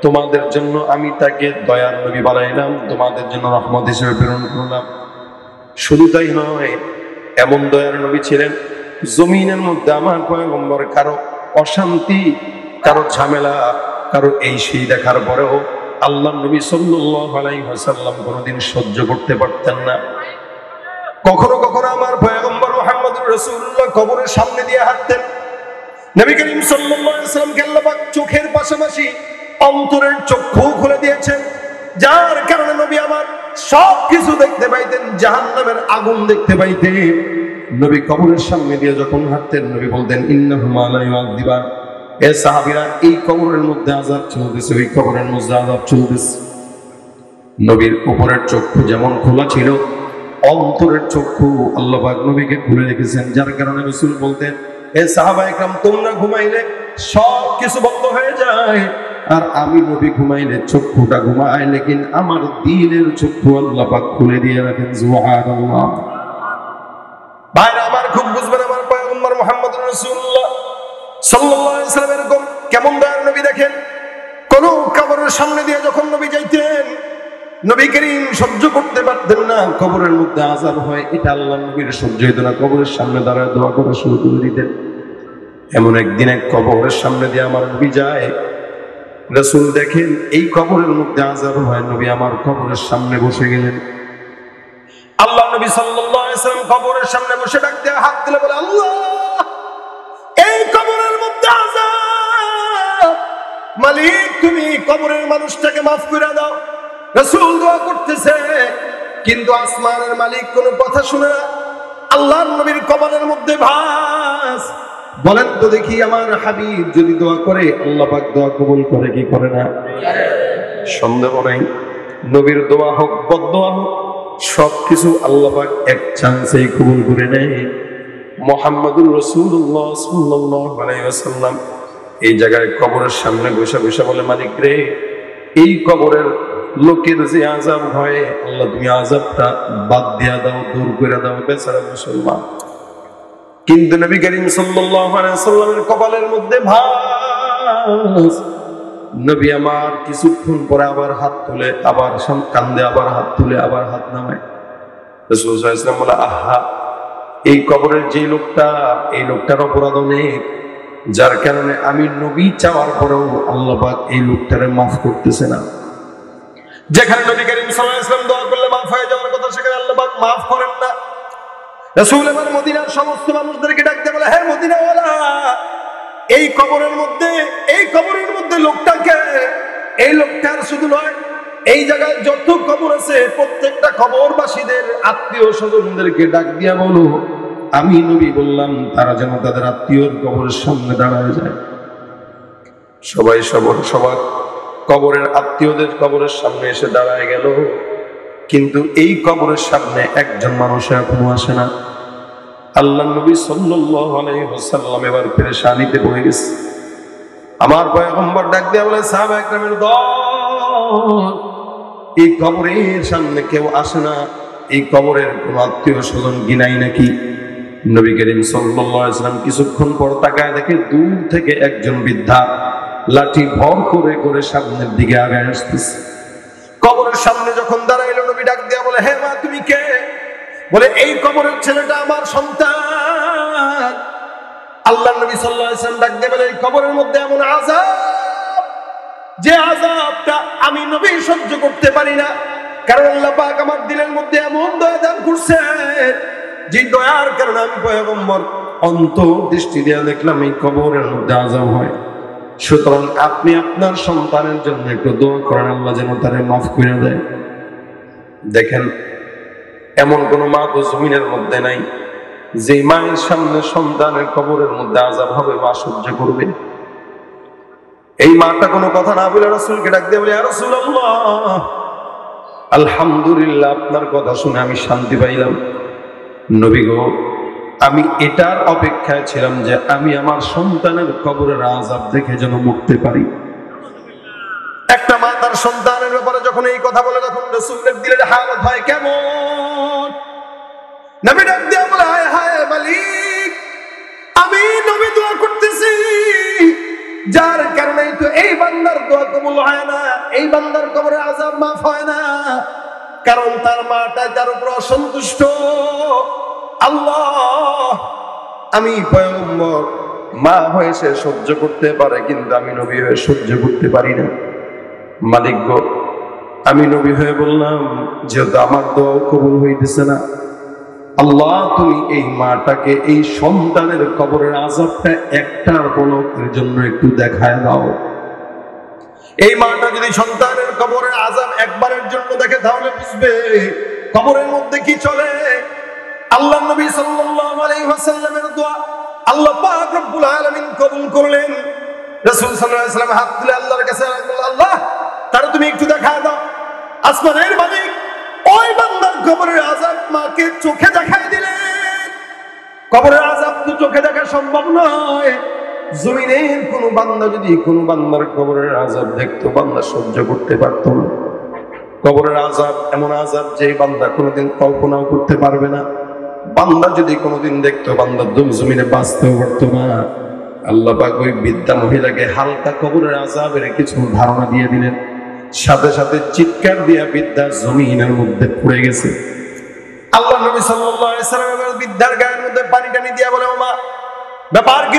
তোমাদের জন্য আমি তাকে দয়ার নবী বানাইলাম, তোমাদের জন্য রহমত হিসেবে প্রেরণ করলাম। শুধু তাই নয়, এমন দয়ার নবী ছিলেন জমিনের মধ্যে আমার পয়গম্বর কারো অশান্তি, কারো ঝামেলা, কারো এই সেই দেখার পরেও আল্লাহ নবী সাল্লাল্লাহু আলাইহি ওয়াসাল্লাম কোনোদিন সহ্য করতে পারতেন না। কখনো কখনো আমার পয়গম্বর মুহাম্মদুর রাসূলুল্লাহ কবরের সামনে দিয়ে হাঁটতেন। নবী করিম সাল্লাল্লাহু আলাইহি ওয়াসাল্লামকে আল্লাহ পাক চোখের পাশাপাশি অন্তরের চক্ষু খুলে দিয়েছেন, যার কারণে নবী আমার সবকিছু দেখতে পাইতেন, জাহান্নামের আগুন দেখতে পাইতেন। নবী কবরের সামনে দিয়ে যখন হাঁটতেন, নবী বলতেন, ইন্নাহুমা লা ইউআযিবান। এ সাহাবীরা, এই কবরের মধ্যে আযাব চলতেছে, ওই কবরের মধ্যে আযাব চলতেছে। নবীর উপরের চক্ষু যেমন খোলা ছিল, অন্তরের চক্ষু আল্লাহ পাক নবীকে খুলে রেখেছেন, যার কারণে রাসূল বলতেন, এ সাহাবা একরাম, তোমরা ঘুমাইলে সব কিছু বন্ধ হয়ে যায়, আর আমি নবী ঘুমাইলে চক্ষুটা ঘুমাই, লেকিন আমার দিলের চক্ষু আল্লাহ পাক খুলে দিয়ে রাখেন। সুবহানাল্লাহ। ভাইরা আমার, খুব বুঝবেন, আমার পয়গম্বর মুহাম্মদুর রাসূলুল্লাহ সাল্লাল্লাহু আলাইহি ওয়াসাল্লাম এরকম কেমন দয়ার নবী দেখেন। কোন কবরের সামনে দিয়ে যখন নবী যাইতেন, নবী করিম সহ্য করতে পারতেন না, কবরের মধ্যে আযাব হয়, এটা আল্লাহ নবীর সহ্য হইতো না। কবরের সামনে দাঁড়ায় দোয়া করা শুরু করে দিতেন। এমন একদিন এক কবরের সামনে দিয়ে আমার নবী যায়, রাসূল দেখেন এই কবরের মধ্যে আযাব হয়, নবী আমার কবরের সামনে বসে গেলেন। আল্লাহ নবী সাল্লাল্লাহু আলাইহি ওয়াসাল্লাম কবরের সামনে বসে ডাক দিয়ে হাত তুলে বলে, আল্লাহ, এই কবরের মধ্যে আযাব, মালিক তুমি কবরের মানুষটাকে মাফ করে দাও। রাসূল দোয়া করতেছে, কিন্তু আসমানের মালিক কোনো কথা শুনে না। আল্লাহর নবীর কবরের মধ্যে ভাস। বলেন তো দেখি, আমার হাবিব যদি দোয়া করে, আল্লাহ পাক দোয়া কবুল করে কি করে না? সন্দেহ নাই, নবীর দোয়া হোক বদদোয়া হোক, সবকিছু আল্লাহ পাক এক চান্সেই কবুল করে নেয়। মুহাম্মদুর রাসূলুল্লাহ সাল্লাল্লাহু আলাইহি ওয়াসাল্লাম এই জায়গায় কবরের সামনে বসে বসে বলে, মালিক রে, এই কবরের লোকের যে আযাব হয়, আল্লাহ তুমি আযাবটা বাদ দিয়া দাও, দূর করে দাও, বেচারা মুসলমান। কিন্তু নবী করিম সাল্লাল্লাহু আলাইহি ওয়াসাল্লামের কপালের মধ্যে ভাঁজ। নবী আমার কিছুক্ষণ পরে আবার হাত তুলে, আবার কান্দে, আবার হাত তুলে, আবার হাত নামায়। রাসূল সাল্লাল্লাহু আলাইহি ওয়াসাল্লাম বলে, আহা, এই কবরের যে লোকটা, এই লোকটার অপরাধ অনেক, যার কারণে আমি নবী চাওয়ার পরেও আল্লাহ পাক এই লোকটারে মাফ করতেছে না। যেখানে নবী করিম সাল্লাল্লাহু আলাইহি ওয়াসাল্লাম দোয়া করলে মাফ হয়ে যাওয়ার কথা, সেখানে আল্লাহ পাক মাফ করেন না। রাসূল এবার মদিনার সমস্ত মানুষদেরকে ডাকতে বলে, হে মদিনাওয়ালা, এই কবরের মধ্যে লোকটাকে, এই লোকটার শুধু নয়, এই জায়গায় যত কবর আছে প্রত্যেকটা কবরবাসীদের আত্মীয় স্বজনদেরকে ডাক দিয়া বলো, আমি নবী বললাম তারা যেন তাদের আত্মীয়র কবরের সামনে দাঁড়ায় যায়। সবাই সবার কবরের আত্মীয়দের কবরের সামনে এসে দাঁড়ায় গেল, কিন্তু এই কবরের সামনে একজন মানুষ এখনো আসে না। আল্লাহ নবী সাল্লাল্লাহু আলাইহি ওয়াসাল্লাম এবার পেরেশানিতে পড়ে গেছে। আমার পয়গম্বর ডাক দিয়ে বলে, সাহাবা একরামের দল, এই কবরের সামনে কেউ আসে না, এই কবরের কোন আত্মীয় স্বজন গিনাই নাকি? নবী করিম সাল্লাল্লাহু আলাইহি ওয়াসাল্লাম কিছুক্ষণ পর তাকায় দেখে দূর থেকে একজন বৃদ্ধা লাঠি ভর করে করে সামনের দিকে আগায় আসতেছে। কবরের সামনে যখন দাঁড়াইলো, নবী ডাক দিয়া বলে, হে মা, তুমি কে? বলে, এই কবরের ছেলেটা আমার সন্তান। আল্লাহ নবী সাল্লাল্লাহু আলাইহি ওয়াসাল্লাম ডাক দিয়ে বলে, এই কবরের মধ্যে এমন আযাব, যে আযাবটা আমি নবী সহ্য করতে পারি না, কারণ আল্লাহ পাক আমার দিলের মধ্যে এমন দয়া দান করছে, যে দয়ার কারণে আমি পয়গম্বর অন্তর্দৃষ্টি দিয়ে দেখলাম এই কবরের মধ্যে আযাব হয়। সুতরাং আপনি আপনার সন্তানের জন্য একটু দোয়া করেন, আল্লাহ যেন তারে মাফ করে দেয়। দেখেন, এমন কোন মা তো জমিনের মধ্যে নাই যে মায়ের সামনে সন্তানের কবরের মধ্যে আযাব হবে মা সহ্য করবে। এই মাটা কোনো কথা না বলে রাসূলকে ডাক দিয়ে বলে, ইয়া রাসূলুল্লাহ, আলহামদুলিল্লাহ, আপনার কথা শুনে আমি শান্তি পাইলাম। নবী গো, আমি এটার অপেক্ষায় ছিলাম যে আমি আমার সন্তানের কবরের আযাব দেখে যেন মরতে পারি। একটা মা তার সন্তানের ব্যাপারে যখন এই কথা বলে, তখন রাসূলের দিলের হালত হয় কেমন। নবী ডাক দিয়ে বলে, হায় হায় মালিক, আমি নবী দোয়া করতেছি, যার কারণে তো এই বান্দার দোয়া কবুল হয় না, এই বান্দার কবরের আযাব মাফ হয় না, কারণ তার মাটা তার উপর অসন্তুষ্ট। আল্লাহ, আমি পয়গম্বর, মা হয়ে সে সহ্য করতে পারে, কিন্তু আমি নবী হয়ে সহ্য করতে পারি না। মালিক গো, আমি নবী হয়ে বললাম, যেহেতু আমার দোয়া কবুল হইতেছে না, আল্লাহ তুমি এই মাটাকে, এই সন্তানের কবরের আযাবটা একটার পলকের জন্য একটু দেখায় দাও। এই মাটা যদি সন্তানের কবরের আযাব একবারের জন্য দেখে, তাহলে বুঝবে কবরের মধ্যে কি চলে। আল্লাহ নবী সাল্লাল্লাহু আলাইহি ওয়াসাল্লামের দোয়া আল্লাহ পাক রব্বুল আলামিন কবুল করলেন। রাসূল সাল্লাল্লাহু আলাইহি ওয়াসাল্লাম হাত তুলে আল্লাহর কাছে বললেন, আল্লাহ, তারা তুমি একটু দেখায় দাও। আসমানের মালিক ওই বান্দার কবরের আযাব মাকে চোখে দেখায় দিলেন। কবরের আযাব তো চোখে দেখা সম্ভব নয়। জমিনের কোন বান্দা যদি কোন বান্দার কবরের আযাব দেখতো, বান্দা সহ্য করতে পারতো না। কবরের আযাব এমন আযাব যে বান্দা কোনোদিন কল্পনাও করতে পারবে না। বান্দা যদি কোনোদিন দেখতো, বান্দা জমিনে বাঁচতেও পারতো না। আল্লাহ পাক ওই বৃদ্ধা মহিলাকে হালকা কবরের আযাবের কিছু ধারণা দিয়ে দিলেন। সাথে সাথে চিৎকার দিয়া বৃদ্ধা জমিনের মধ্যে পড়ে গেছে। আল্লাহ নবী সাল্লাল্লাহু আলাইহি ওয়াসাল্লাম বৃদ্ধার গায়ের মধ্যে পানি টানি দিয়া বলে, ও মা, ব্যাপার কি,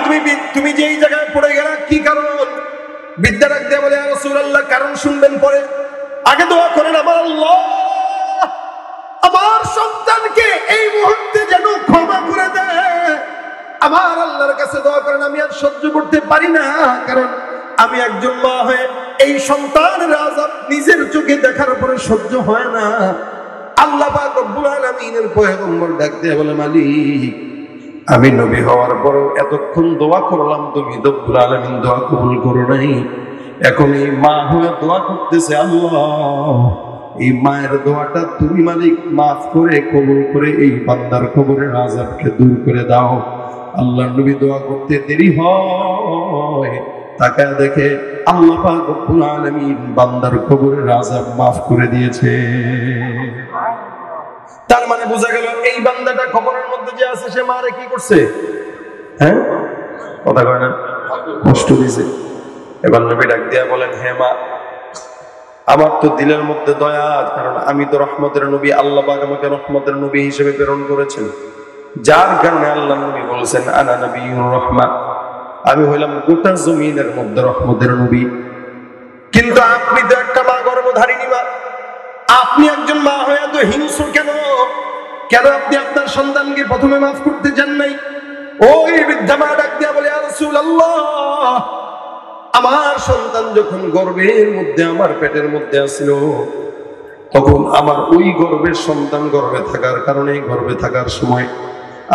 তুমি যে এই জায়গায় পড়ে গেলা, কি কারণ? বৃদ্ধা ডাক দিয়া বলে, ইয়া রাসূলুল্লাহ, কারণ শুনবেন পরে, আগে দোয়া করেন আমার আল্লাহ আমার সন্তানকে এই মুহূর্তে যেন ক্ষমা করে দেয়। আমার আল্লাহর কাছে দোয়া করেন, আমি আর সহ্য করতে পারি না, কারণ আমি একজন মা হয়ে এই সন্তানের আযাব নিজের চোখে দেখার পরে সহ্য হয় না। আল্লাহ পাক রব্বুল আলামিনের পয়গম্বর ডাক দিয়ে বলে, মালিক, আমি নবী হওয়ার পরও এতক্ষণ দোয়া করলাম, তুমি রব্বুল আলামিন দোয়া কবুল করো নাই। এখন এই মা হয়ে দোয়া করতেছে, আল্লাহ, এই মায়ের দোয়াটা তুমি মালিক মাফ করে কবুল করে এই বান্দার কবরের আযাবকে দূর করে দাও। আল্লাহ নবী দোয়া করতে দেরি হয়, তাকায় দেখে আল্লাহ পাক রব্বুল আলামিন বান্দার কবরের আযাব মাফ করে দিয়েছে। তার মানে বোঝা গেল এই বান্দাটা কবরের মধ্যে যে আছে, সে মারে কি করছে? হ্যাঁ, কথা কয় না, কষ্ট দিয়েছে। এবার নবী ডাক দিয়া বলেন, হে মা, আমার তো দিলের মধ্যে দয়া, কারণ আমি তো রহমতের নবী, আল্লাহ পাক আমাকে রহমতের নবী হিসেবে প্রেরণ করেছেন, যার কারণে আল্লাহ নবী বলেছেন, আনা নবিয়্যুর রাহমা, আমি হইলাম গোটা জমিনের মধ্যে রহমতের নবী। কিন্তু আপনি তো একটা মা, গর্ভধারিণী মা, আপনি একজন মা হয়ে তো হিংস্র কেন? কেন আপনি আপনার সন্তানকে প্রথমে মাফ করতে চান নাই? ওই বৃদ্ধা মা ডাক দিয়া বলে, ইয়া রাসূলুল্লাহ, আমার সন্তান যখন গর্ভের মধ্যে আমার পেটের মধ্যে আসছিল, তখন আমার ওই গর্ভের সন্তান গর্ভে থাকার কারণে, গর্ভে থাকার সময়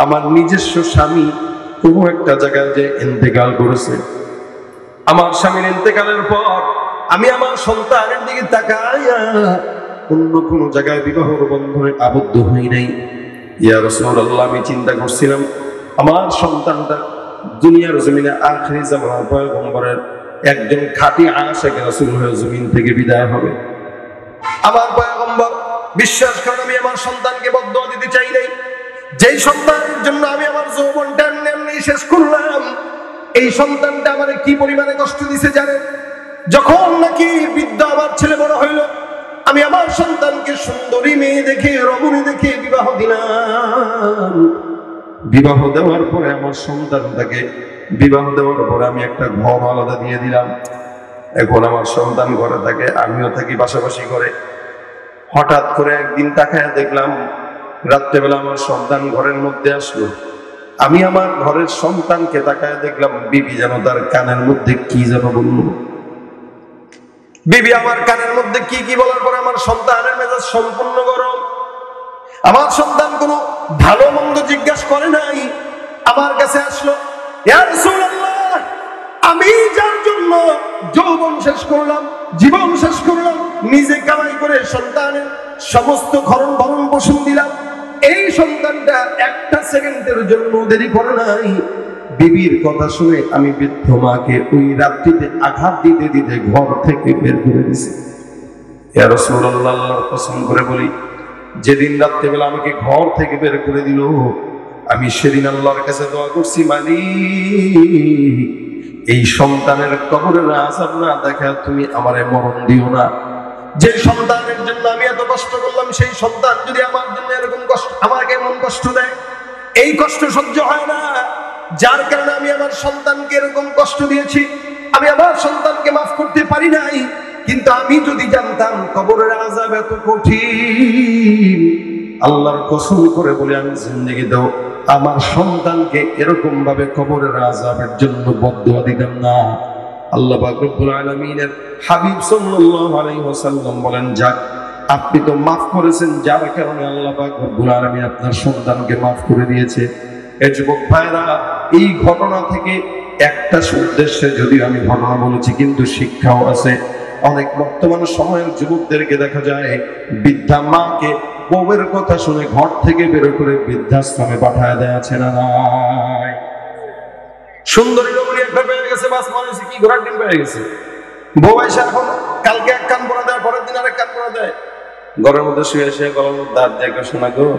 আমার নিজস্ব স্বামী কোনো একটা জায়গায় যে ইন্তেকাল করেছে। আমার স্বামীর ইন্তেকালের পর আমি আমার সন্তানের দিকে তাকাইয়া অন্য কোন জায়গায় বিবাহের বন্ধনে আবদ্ধ হই নাই। ইয়া রাসূলুল্লাহ, আমি চিন্তা করছিলাম আমার সন্তানটা দুনিয়ার জমিনে আখিরি জামানার পয়গম্বরের একজন খাঁটি আশিক রাসূল হয়ে জমিন থেকে বিদায় হবে। আমার পয়গম্বর বিশ্বাস করেন, আমি আমার সন্তানকে বদদুয়া দিতে চাই নাই। যেই সন্তানের জন্য আমি আমার যৌবনটা এমনি শেষ করলাম, এই সন্তানটা আমার কি পরিমাণে কষ্ট দিছে জানেন? যখন নাকি বৃদ্ধ আমার ছেলে বড় হইল, আমি আমার সন্তানকে সুন্দরী মেয়ে দেখে, রমণী দেখে বিবাহ দিলাম। বিবাহ দেওয়ার পরে আমার সন্তানটাকে বিবাহ দেওয়ার পরে আমি একটা ঘর আলাদা দিয়ে দিলাম। এখন আমার সন্তান ঘরে থাকে, আমিও থাকি পাশাপাশি ঘরে। হঠাৎ করে একদিন তাকায় দেখলাম রাত্রেবেলা আমার সন্তান ঘরের মধ্যে আসলো। আমি আমার ঘরের সন্তানকে তাকায় দেখলাম, বিবি যেন তার কানের মধ্যে কি যেন বলল। বিবি আমার কানের মধ্যে কি কি বলার পরে আমার সন্তানের মেজাজ সম্পূর্ণ গরম। আমার সন্তান কোনো ভালো মন্দ জিজ্ঞাসা করে নাই, আমার কাছে আসলো, ইয়া রাসূলুল্লাহ, আমি যার জন্য যৌবন শেষ করলাম, জীবন শেষ করলাম, নিজে কামাই করে সন্তানের সমস্ত খরণ ভরণ পোষণ দিলাম, এই সন্তানটা একটা সেকেন্ডের জন্য দেরি করে নাই। বিবির কথা শুনে আমি বৃদ্ধ মাকে ওই রাত্রিতে আঘাত দিতে দিতে ঘর থেকে বের করে দিছি। ইয়া রাসূলুল্লাহ, আল্লাহর কসম করে বলি, যেদিন রাত্রিবেলা আমাকে ঘর থেকে বের করে দিল, আমি সেদিন আল্লাহর কাছে দোয়া করছি, মালিক, এই সন্তানের কবরের আযাব না দেখা তুমি আমারে মরণ দিও না। যে সন্তানের জন্য আমি এত কষ্ট করলাম, সেই সন্তান যদি আমার জন্য এরকম কষ্ট, আমাকে এমন কষ্ট দেয়, এই কষ্ট সহ্য হয় না। যার কারণে আমি আমার সন্তানকে এরকম কষ্ট দিয়েছি, আমি আমার সন্তানকে মাফ করতে পারি নাই। কিন্তু আমি যদি জানতাম কবরের আযাব এত কঠিন, আল্লাহর কসম করে বলে আমি জিন্দেগিতেও আমার সন্তানকে এরকম ভাবে কবরের আযাবের জন্য বদদুয়া দিতাম না। আল্লাহ পাক রব্বুল আলামিনের হাবিব সাল্লাল্লাহু আলাইহি ওয়াসাল্লাম বলেন, যাক, আপনি তো মাফ করেছেন, যার কারণে আল্লাহ পাক রব্বুল আলামিন আপনার সন্তানকে মাফ করে দিয়েছে। এই যুবক ভাইরা, এই ঘটনা থেকে একটা উদ্দেশ্যে যদিও আমি ঘটনা বলেছি, কিন্তু শিক্ষাও আছে। অনেক বর্তমান সময়ের যুবকদেরকে দেখা যায় বৃদ্ধা মাকে বউয়ের কথা শুনে ঘর থেকে বের করে বৃদ্ধাশ্রমে পাঠায় দেয়, আছে না নাই? সুন্দরী রমণী একটা পেয়ে গেছে, বাস মনে হচ্ছে কি ঘোড়ার ডিম পেয়ে গেছে। বউ এসে এখন কালকে এক কান পরা দেয়, পরের দিন আরেক কান পরা দেয়, ঘরের মধ্যে শুয়ে শুয়ে গলার মধ্যে হাত দিয়ে শোনা গো,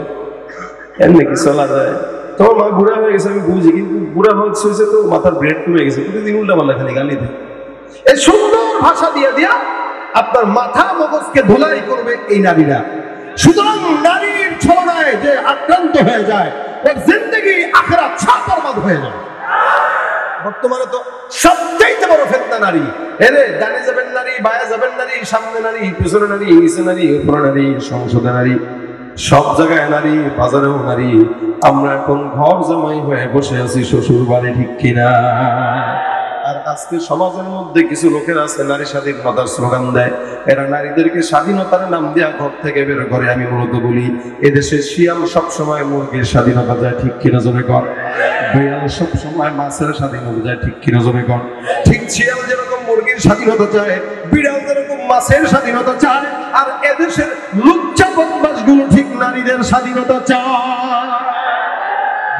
এমনি কি চলা যায়? তোমার মা বুড়া হয়ে গেছে আমি বুঝি, কিন্তু বুড়া হয়েছে তো মাথার ব্রেড কমে গেছে, প্রতিদিন উল্টা পাল্লা খালি গালি দেয়। এই সুন্দর ভাষা দিয়ে দিয়া আপনার মাথা মগজকে ধোলাই করবে এই নারীরা। সুতরাং নারীর ছলনায় যে আক্রান্ত হয়ে যায়, ওর জিন্দেগি আখিরাত সব বরবাদ হয়ে যায়। বর্তমানে তো সবচাইতে বড় ফিতনা নারী। এরে ডানে যাবেন নারী, বায়ে যাবেন নারী, সামনে নারী, পিছনে নারী, নিচে নারী, উপরে নারী, সংসদে নারী, সব জায়গায় নারী, বাজারেও নারী। আমরা এখন ঘর জামাই হয়ে বসে আছি শ্বশুর বাড়ি, ঠিক কিনা? আর আজকে সমাজের মধ্যে কিছু লোকের আছে নারী স্বাধীনতার স্লোগান দেয়, এরা নারীদেরকে স্বাধীনতার নাম দেয়া ঘর থেকে বের করে। আমি মূলত বলি, এদেশের শিয়াল সবসময় মুরগির স্বাধীনতা যায়, ঠিক কিনা জোরে কর? বিড়াল সবসময় মাছের স্বাধীনতা যায়, ঠিক কিনা জোরে কর? ঠিক শিয়াল যেরকম মুরগির স্বাধীনতা চায়, বিড়াল যেরকম মাছের স্বাধীনতা চায়, আর এদেশের লুচ্চা বদমাশগুলো ঠিক নারীদের স্বাধীনতা চায়।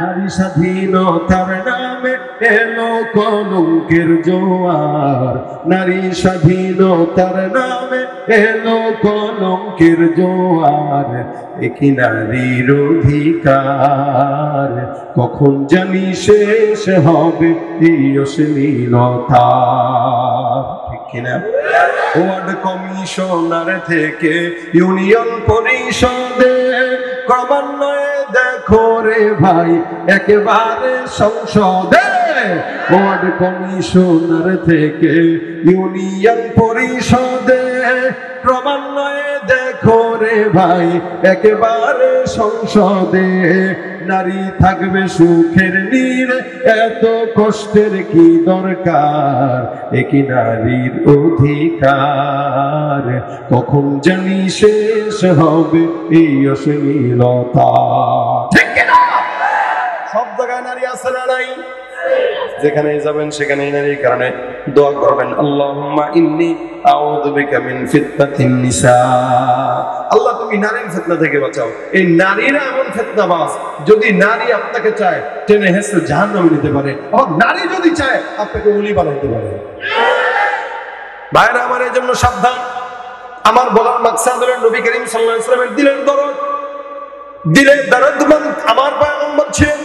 নারী স্বাধীনতার নামে এলো কলঙ্কের জোয়ার, নারী স্বাধীনতার নামে এলো কলঙ্কের জোয়ার, একই নারীর অধিকার কখন জানি শেষ হবে এই অশ্লীলতা, ঠিক কিনা? ওয়ার্ড কমিশনার থেকে ইউনিয়ন পরিষদে ক্রমান্বয়ে দেখো রে ভাই একেবারে সংসদে, ওয়ার্ড কমিশনার থেকে ইউনিয়ন পরিষদে ক্রমান্বয়ে দেখো রে ভাই একেবারে সংসদে, নারী থাকবে সুখের নীড়ে, এত কষ্টের কি দরকার, একই নারীর অধিকার কখন জানি শেষ হবে এই অশ্লীলতা, ঠিক কিনা? সব জায়গায় নারী আছে না নাই? যেখানে যাবেন সেখানেই নারীর কারণে দোয়া করবেন, আল্লাহুম্মা ইন্নী আউযু বিকা মিন ফিতনাতিন নিসা। আল্লাহ তুমি নারীর ফিতনা থেকে বাঁচাও। এই নারীরা এমন ফিতনাবাজ, যদি নারী আপনাকে চায় টেনে হেসে জাহান্নামে নিতে পারে, আর নারী যদি চায় আপনাকে ওলি বানাইতে পারে। ভাইরা আমার, এই জন্য সাবধান। আমার বলার মাকসাদ হলো নবী করিম সাল্লাল্লাহু আলাইহি ওয়াসাল্লামের দিলের দরদ, দিলের দরদমন্দ আমার পয়গম্বর ছিলেন,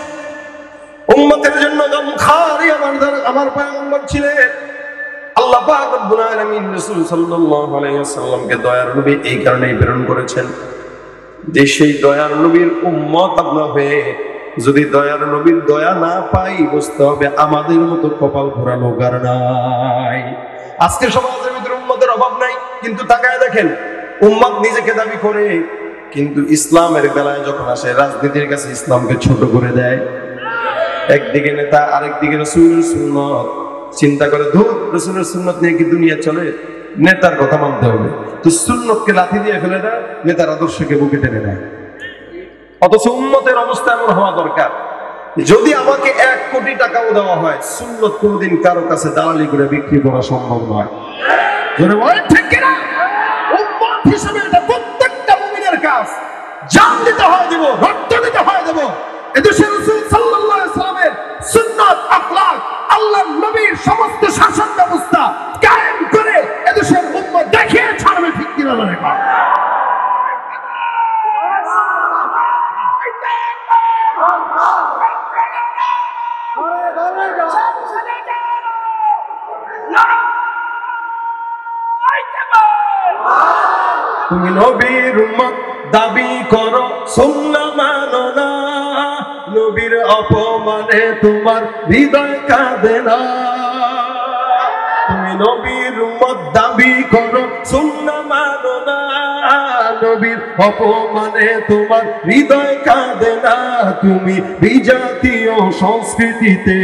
উম্মতের জন্য গমখারি আমার পয়গম্বর ছিলেন। আল্লাহ পাক রব্বুল আলামিন রাসূল সাল্লাল্লাহু আলাইহি ওয়াসাল্লামকে দয়ার নবী এই কারণেই প্রেরণ করেছেন যে সেই দয়ার নবীর উম্মত আমরা হয়ে যদি দয়ার নবীর দয়া না পাই, বুঝতে হবে আমাদের মতো কপাল পোড়া লোক আর নাই। আজকে সমাজের ভিতরে উম্মতের অভাব নাই, কিন্তু তাকায় দেখেন উম্মত নিজেকে দাবি করে, কিন্তু ইসলামের বেলায় যখন আসে রাজনীতির কাছে ইসলামকে ছোট করে দেয়। একদিকে নেতা, আরেকদিকে রাসূলের সুন্নাত। চিন্তা করে, ধুর, রাসূলের সুন্নাত নিয়ে কি দুনিয়া চলে? নেতার কথা মানতে হবে। তো সুন্নতকে লাথি দিয়ে ফেলে দেয়, নেতার আদর্শকে বুকে টেনে নেয়। অথচ উম্মতের অবস্থা এমন হওয়া দরকার, যদি আমাকে 1 কোটি টাকাও দেওয়া হয়, সুন্নত কোনোদিন কারো কাছে দালালি করে বিক্রি করা সম্ভব নয়। জোরে বলেন ঠিক কিনা? উম্মত হিসেবে এটা প্রত্যেকটা মুমিনের কাজ। জান দিতে হয় দেব, রক্ত দিতে হয় দেব। এদেশের রাসূল সাল্লাল্লাহু আলাইহি ওয়াসাল্লামের সুন্নাত, আখলাক, আল্লাহর নবীর সমস্ত শাসন ব্যবস্থা কায়েম করে এদেশের উম্মত দেখিয়ে ছাড়বে, ঠিক কিনা বলেন? তুমি নবীর উম্মত দাবি করো, সুন্নাহ মানো না, নবীর অপমানে তোমার হৃদয় কাঁদে না। তুমি নবীর উম্মত দাবি করো, সুন্নাহ মানো না, নবীর অপমানে তোমার হৃদয় কাঁদে না। তুমি বিজাতীয় সংস্কৃতিতে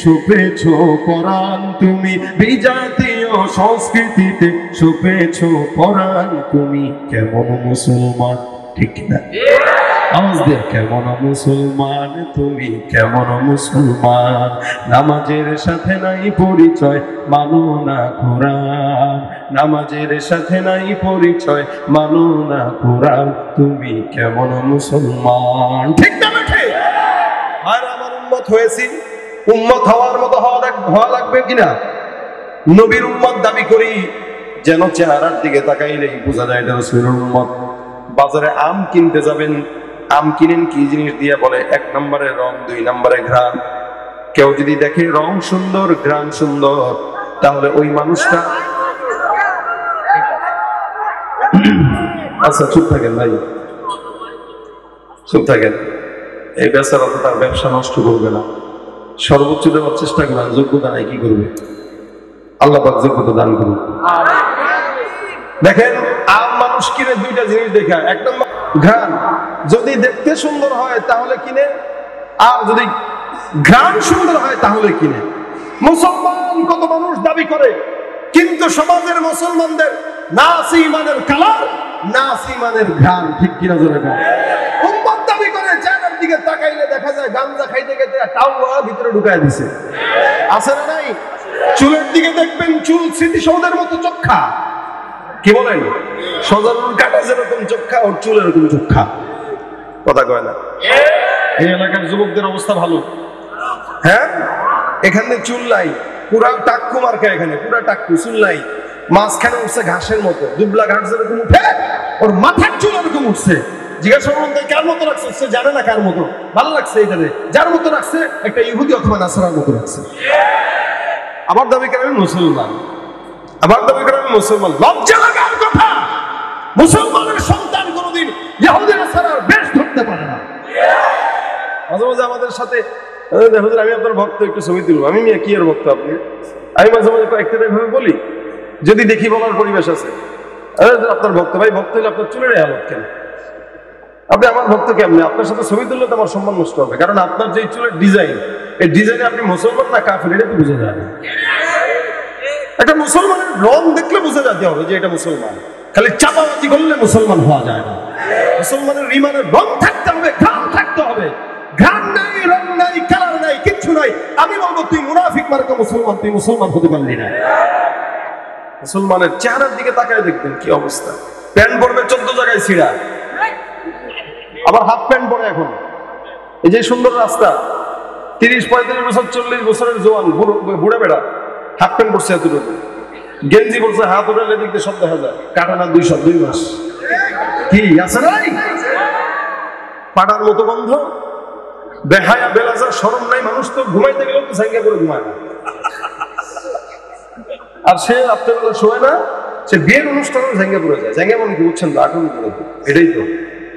সুপেছো কোরআন, তুমি বিজাতীয় সংস্কৃতিতে সুপেছো কোরআন। তুমি কেমন মুসলমান, ঠিক না? আমাদের কেমন মুসলমান, তুমি কেমন মুসলমান? নামাজের সাথে নাই পরিচয়, মানো না কোরআন। নামাজের সাথে নাই পরিচয়, মানো না কোরআন। তুমি কেমন মুসলমান, ঠিক না? ঠিক। আর আমার উম্মত হয়েছি, উম্মত হওয়ার মতো হওয়া লাগবে কিনা? নবীর উম্মত দাবি করি, যেন চেহারার দিকে তাকাইলেই বোঝা যায় এটা রাসূলের উম্মত। বাজারে আম কিনতে যাবেন, আম কিনেন কি জিনিস দিয়ে? বলে 1 নম্বরে রং, 2 নম্বরে ঘ্রাণ। কেউ যদি দেখে রং সুন্দর, ঘ্রাণ সুন্দর, তাহলে ওই মানুষটা, আচ্ছা চুপ থাকেন ভাই, চুপ থাকেন। এই বেচারা তো তার ব্যবসা নষ্ট করবে না, সর্বোচ্চ দেওয়ার চেষ্টা করেন। যোগ্যতা নাই, কি করবে? আল্লাহ পাক যোগ্যতা দান করুন। দেখেন, আম মানুষ কিনে 2টা জিনিস দেখা। 1 নম্বর ঘ্রাণ, যদি দেখতে সুন্দর হয় তাহলে কিনে, আর যদি ঘ্রাণ সুন্দর হয় তাহলে কিনে। মুসলমান কত মানুষ দাবি করে, কিন্তু সমাজের মুসলমানদের না আছে ইমানের কালার, না আছে ইমানের ঘ্রাণ, ঠিক কিনা জোরে বলেন? উম্মত দাবি করে, চেহারার দিকে তাকাইলে দেখা যায় গাঞ্জা খাইতে খাইতে টাওয়া ভিতরে ঢুকায় দিছে। আছে না নাই? চুলের দিকে দেখবেন, চুল স্মৃতিসৌধের মতো চোখা। কি বলেন? সজারুর কাটা যেরকম চোখা, ওর চুল এরকম চোখা। কথা কয় না? এই এলাকার যুবকদের অবস্থা ভালো। হ্যাঁ, এখানে চুল নাই, পুরা টাক্কু মার্কা, এখানে পুরা টাক্কু, চুল নাই। মাঝখানে উঠছে ঘাসের মতো, দুবলা ঘাস যেরকম উঠে, ওর মাথার চুল এরকম উঠছে। জিজ্ঞাসা করুন কার মতো রাখছে, সে জানে না কার মতো। ভালো লাগছে এটারে, যার মতো রাখছে একটা ইহুদি অথবা নাসারার মতো রাখছে। আবার দাবি করে আমি মুসলমান, আবার দাবি করে আমি মুসলমান। লজ্জা লাগার কথা, মুসলমানের সন্তান কোনোদিন ইহুদি নাসারার বেশ ধরতে পারে না। মাঝে মাঝে আমাদের সাথে, আমি আপনার ভক্ত, একটু ছবি তুলব। আমি মিয়া কি এর ভক্ত আপনি? আমি মাঝে মাঝে কয়েকটা ভাবে বলি, যদি দেখি বলার পরিবেশ আছে। আপনার ভক্ত, ভাই ভক্ত হলে আপনার চুলের হালত কেন? আপনি আমার ভক্ত কেমনি? আপনার সাথে ছবি তুললে তো আমার সম্মান নষ্ট হবে, কারণ আপনার যে চুলের ডিজাইন, এই ডিজাইনে আপনি মুসলমান না কাফের এটা তো বুঝে যায় না। একটা মুসলমানের রং দেখলে বুঝে যেতে হবে যে এটা মুসলমান। খালি চাপাবাজি করলে মুসলমান হওয়া যায় না। মুসলমানের ইমানের রং থাকতে হবে, ঘ্রাণ থাকতে হবে। ঘ্রাণ নাই, রং নাই, কালার নাই, কিচ্ছু নাই। আমি বলবো তুই মুনাফিক মার্কা মুসলমান, তুই মুসলমান হতে পারলি না। মুসলমানের চেহারার দিকে তাকায় দেখবেন কি অবস্থা। প্যান্ট পরবে 14 জায়গায় ছিঁড়া, আবার হাফ প্যান্ট পরে। এখন এই যে সুন্দর রাস্তা, 30-35 বছর 40 বছরের জোয়ান বুড়া বেড়া হাফ প্যান্ট পরছে এতটুকু, গেঞ্জি পরছে, হাত উঠালে দেখতে সব দেখা যায়। কাটানা 2 মাস, কি আছে নাই? পাটার মতো গন্ধ, বেহায়া বেলাজা, শরম নাই। মানুষ তো ঘুমাইতে গেলেও তো জায়গা করে ঘুমায় না। আর সে রাত্রেবেলা শোয় না, সে বিয়ের অনুষ্ঠানে জায়গা পড়ে যায়। জায়গা মানে কি বুঝছেন তো? আগুন করে, এটাই তো,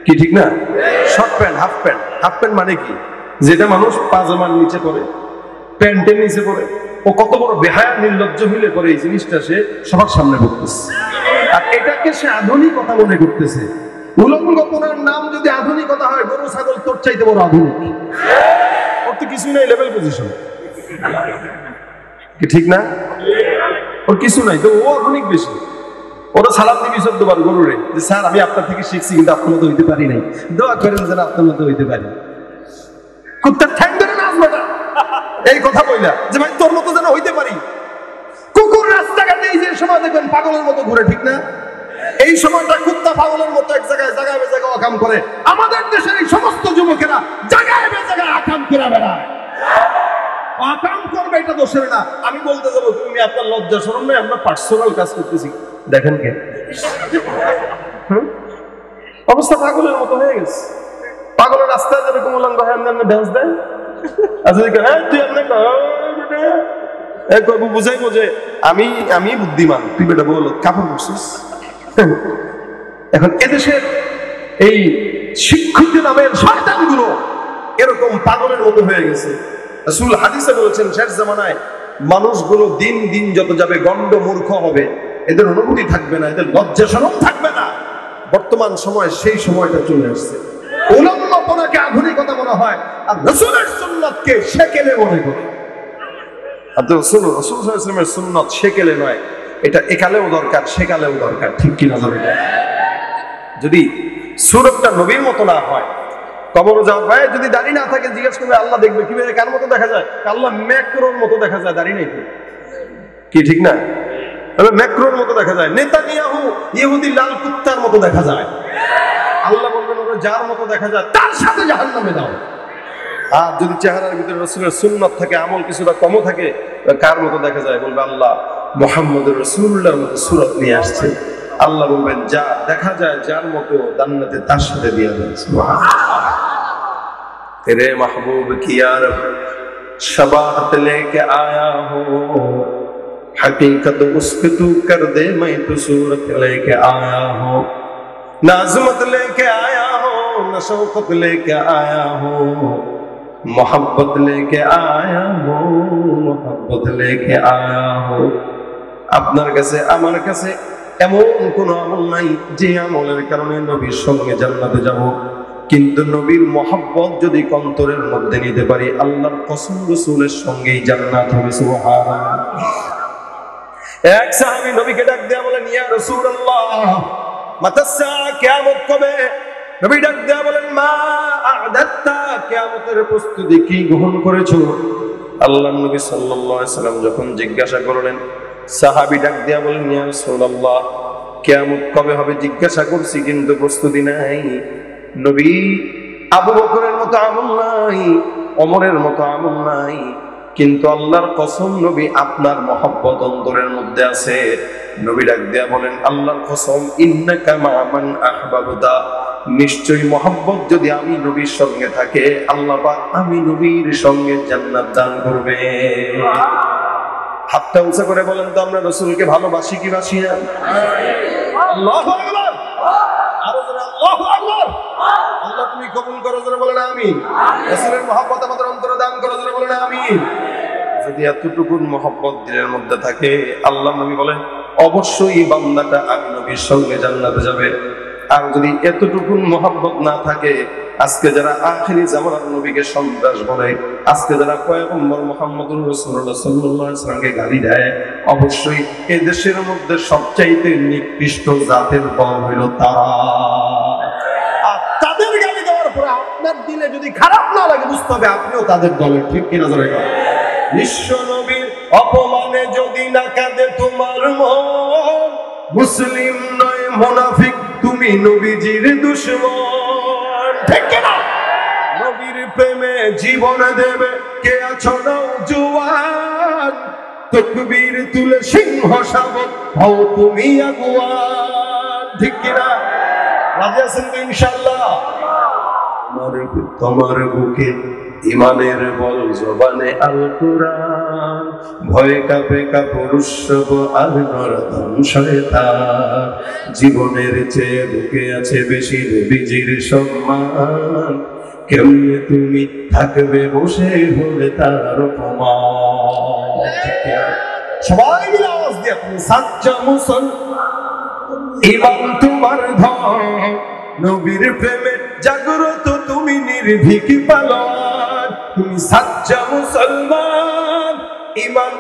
কি ঠিক না? Short pant, half pant. Half pant মানে কি? যেটা মানুষ পাজামার নিচে পরে, প্যান্টের নিচে পরে। ও কত বড় বেহায়া নির্লজ্জ হইলে পরে এই জিনিসটা সে সবার সামনে করতেছে, আর এটাকে সে আধুনিকতা মনে করতেছে। উলঙ্গ পরার নাম যদি আধুনিকতা হয়, গরু ছাগল তোর চাইতে বড় আধুনিক। ওর তো কিছু কিছু নাই, লেভেল পজিশন, কি ঠিক না? ওর কিছু নাই তো, ও অনেক বেশি। ওরা সালাম দিবি 14 বার গরুরে যে স্যার আমি আপনার থেকে শিখছি কিন্তু আপনার মতো হইতে পারি নাই, দোয়া করেন যেন আপনার মতো হইতে পারি। কুত্তার ঠ্যাং ধরে নাচ বেটা, এই কথা বইলা যে ভাই তোর মতো যেন হইতে পারি। কুকুর রাস্তাঘাটে এই যে সময় দেখবেন পাগলের মতো ঘুরে, ঠিক না? এই সময়টা কুত্তা পাগলের মতো এক জায়গায় জায়গায় জায়গায় আকাম করে। আমাদের দেশের এই সমস্ত যুবকেরা জায়গায় জায়গায় আকাম করে বেড়ায়। আকাম করবে এটা দোষের না। আমি বলতে যাবো তুমি আপনার লজ্জা শরম নাই, আমরা পার্সোনাল কাজ করতেছি, দেখেন কে অবস্থা পাগলের মতো হয়ে গেছে। পাগলের রাস্তায় যেরকম উলঙ্গ হয় এমনি ড্যান্স দেয়, তুই আপনি বুঝাইবো যে আমি আমি বুদ্ধিমান, তুই বেটা বল কাপড় পরছিস। এখন এদেশের এই শিক্ষিত নামের শয়তানগুলো এরকম পাগলের মতো হয়ে গেছে। রাসূল হাদিসে বলেছেন শেষ জামানায় মানুষগুলো দিন দিন যত যাবে গণ্ড মূর্খ হবে, এদের অনুভূতি থাকবে না, এদের লজ্জা শরম থাকবে না। বর্তমান সময় সেই সময়টা চলে আসছে। উলঙ্গপনাকে আধুনিকতা মনে হয়, আর রাসূলের সুন্নাতকে সেকেলে মনে করে। আর রাসূল সাল্লাল্লাহু আলাইহি ওয়াসাল্লামের সুন্নাত সেকেলে নয়, এটা একালেও দরকার সেকালেও দরকার, ঠিক কি না? যদি সুরতটা নবীর মতো না হয়, কবরে যাওয়ার ভাই যদি দাড়ি না থাকে জিজ্ঞেস করবে আল্লাহ দেখবে কিভাবে, কার মতো দেখা যায়? আল্লাহ ম্যাক্রোর মতো দেখা যায়, দাড়ি নেই তো, কি ঠিক না? ম্যাক্রোর মতো দেখা যায়। নেতানিয়াহু ইহুদি লাল কুত্তার মতো দেখা যায়। আল্লাহ বলবেন ওরা যার মতো দেখা যায় তার সাথে জাহান্নামে দাও। আর যদি চেহারার ভিতরে রাসূলের সুন্নাত থাকে, আমল কিছুটা কমও থাকে, কার মতো দেখা যায়? বলবে আল্লাহ মুহাম্মদুর রাসূলুল্লাহর মতো সুরত নিয়ে আসছে। আল্লাহ বলবেন যা দেখা যায় যার মতো জান্নাতে তার সাথে দিয়ে দেন। সুবহানাল্লাহ। তেরে মাহবুব কি ইয়ার शबात लेके आया हो, हकीकत उसके तू कर दे, मैं तो सूरत लेके आया हो, न अज़मत लेके आया हो, न शौकत लेके आया हो, मोहब्बत लेके आया हो, मोहब्बत लेके आया हो। আপনার কাছে আমার কাছে এমন কোন আমল নাই যে আমলের কারণে নবীর সঙ্গে জান্নাতে যাব, কিন্তু নবীর মহব্বত যদি অন্তরের মধ্যে নিতে পারি, আল্লাহর কসম রাসূলের সঙ্গেই জান্নাত হবে। সুবহানাল্লাহ। এক সাহাবী নবীকে ডাক দেয়া বলেন ইয়া রাসূলুল্লাহ মাতাসসা, কিয়ামত কবে? নবী ডাক দেয়া বলেন মা আ'দাত্তা, কিয়ামতের প্রস্তুতি কি গ্রহণ করেছো? আল্লাহর নবী সাল্লাল্লাহু আলাইহি সাল্লাম যখন জিজ্ঞাসা করলেন, সাহাবী ডাক দেয়া বলেন ইয়া রাসূলুল্লাহ কিয়ামত কবে হবে জিজ্ঞাসা করছি কিন্তু প্রস্তুতি নাই। নবী আবু বকরের মতো আমল নাই, ওমরের মতো আমল নাই, কিন্তু আল্লাহর কসম নবী আপনার মহব্বত অন্তরের মধ্যে আছে। নবী ডাক দেয়া বলেন আল্লাহর কসম ইন্নাকা মা'মান আহবাবতা, নিশ্চয়ই মহব্বত যদি আমি নবীর সঙ্গে থাকে আল্লাহ পাক আমি নবীর সঙ্গে জান্নাত দান করবে। হাতটা উঁচা করে বলেন তো আমরা রাসূলকে ভালোবাসি কি বাসি না? আল্লাহু আকবার, আরো জোরে আল্লাহু আকবার। আল্লাহ তুমি কবুল করো, জোরে বলেন আমিন। রাসূলের মহব্বত আমাদের অন্তরে দান করো, জোরে বলেন আমিন। যদি এতটুকু মহব্বত দিলের মধ্যে থাকে, আল্লাহ নবী বলেন অবশ্যই বান্দাটা আমি নবীর সঙ্গে জান্নাতে যাবে। আর যদি এতটুকু মহব্বত না থাকে, আজকে যারা আখিরি জামানার নবীকে সন্ত্রাস বলে, আজকে যারা পয়গম্বর মুহাম্মদুর রাসূলুল্লাহ সাল্লাল্লাহু আলাইহি ওয়াসাল্লামকে গালি দেয়, অবশ্যই এই দেশের মধ্যে সবচাইতে নিকৃষ্ট জাতের দল হইল তারা। আর তাদের গালি দেওয়ার পরে আপনার দিলে যদি খারাপ না লাগে, বুঝতে হবে আপনিও তাদের দলের, ঠিক কিনা জোরে বলেন? বিশ্ব নবীর অপমানে যদি না কাঁদে তোমার মন, মুসলিম নয় মুনাফিক তুমি নবীজির দুশমন, ঠিক কিনা? নবীর প্রেমে জীবন দেবে কে আছো নওজোয়ান, তাকবীর তুলে সিংহ শাবক হও তুমি আগুয়ান, ঠিক কিনা? রাজি আছেন তো ইনশাআল্লাহ? তোমার বুকে ইমানের বল, জবানে আল কোরআন, ভয়ে কাঁপে কাপুরুষব আর নরদম শয়তান, জীবনের চেয়ে বুকে আছে বেশি নবীজির সম্মান, কেমনে তুমি থাকবে বসে হলে তার অপমান। সবাই মিলে আওয়াজ দিয়ে আপনি সাচ্চা মুসলমান, ইমান তোমার ধন, নবীর প্রেমে জাগ্রত তুমি নির্ভীক পালোয়ান, তুমি সাচ্চা মুসলমান, ইমান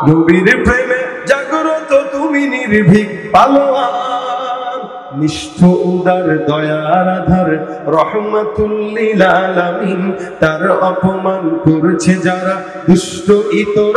নবীর প্রেমে জাগ্রত তুমি নির্ভীক পালোয়ান, নিষ্ঠ উদার দয়ার আধার রহমাতুল লিল আলামিন, তার অপমান করছে যারা দুষ্ট ইতর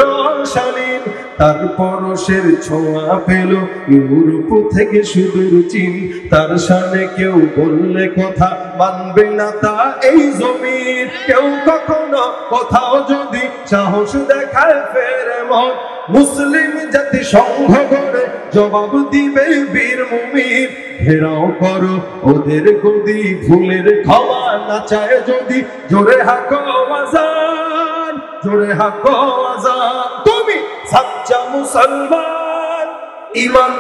শালীন, তার পরশের ছোঁয়া পেল ইউরোপ থেকে সুদূর চীন, তার শানে কেউ বললে কথা মানবে না তা এই জমিন, কেউ কখনো কোথাও যদি সাহস দেখায় ফেরে মন, মুসলিম জাতি সংঘ করে জবাব দিবে বীর মুমিন, ঘেরাও করো ওদের গদি, ভুলের ক্ষমা না চায় যদি, জোরে হাকো আযান, জোরে হাকো আযান, তুমি সাচ্চা মুসলমান, ইমান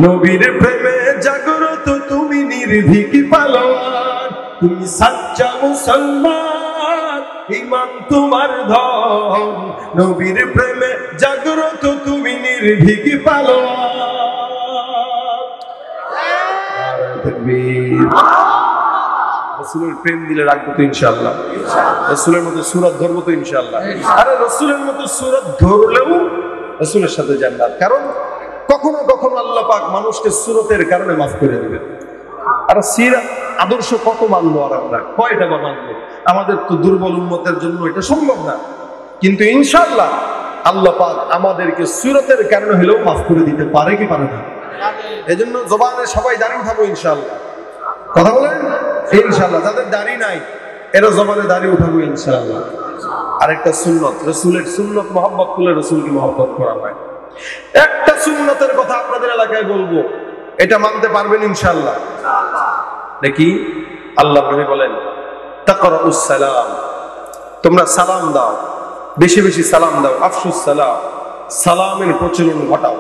নবীর প্রেমে জাগ্রত তুমি নির্ভীক পালোয়ান, তুমি সাচ্চা মুসলমান, ইমান তোমার ধন, নবীর প্রেমে জাগ্রত তুমি নির্ভীক পালোয়ান। রাসূলের প্রেম দিলে রাখবো তো ইনশাআল্লাহ, রাসূলের মতো সূরত ধরবো তো ইনশাআল্লাহ। আরে রাসূলের মতো সূরত ধরলেও রাসূলের সাথে জান্নাত, কারণ কখনো কখনো আল্লাহ পাক মানুষকে সূরতের কারণে মাফ করে দিবেন। আর সিরাত আদর্শ কত মানবো আর আমরা, কয়টা বা মানবো? আমাদের তো দুর্বল উম্মতের জন্য এটা সম্ভব না, কিন্তু ইনশাআল্লাহ আল্লাহ পাক আমাদেরকে সূরতের কারণে হলেও মাফ করে দিতে পারে কি পারে না? এজন্য জবানে সবাই দাঁড়িয়ে উঠাবো ইনশাআল্লাহ, কথা বলেন ইনশাআল্লাহ। যাদের দাড়ি নাই এরা জবানে দাঁড়িয়ে উঠাবো ইনশাআল্লাহ। আরেকটা সুন্নত, রাসূলের সুন্নত মহব্বত করলে রাসূলকে মহব্বত করা হয়। একটা সুন্নতের কথা আপনাদের এলাকায় বলবো, এটা মানতে পারবেন ইনশাআল্লাহ নাকি? আল্লাহ নবী বলেন তাকরাউস সালাম, তোমরা সালাম দাও, বেশি বেশি সালাম দাও, আফসুস সালাম, সালামের প্রচলন ঘটাও।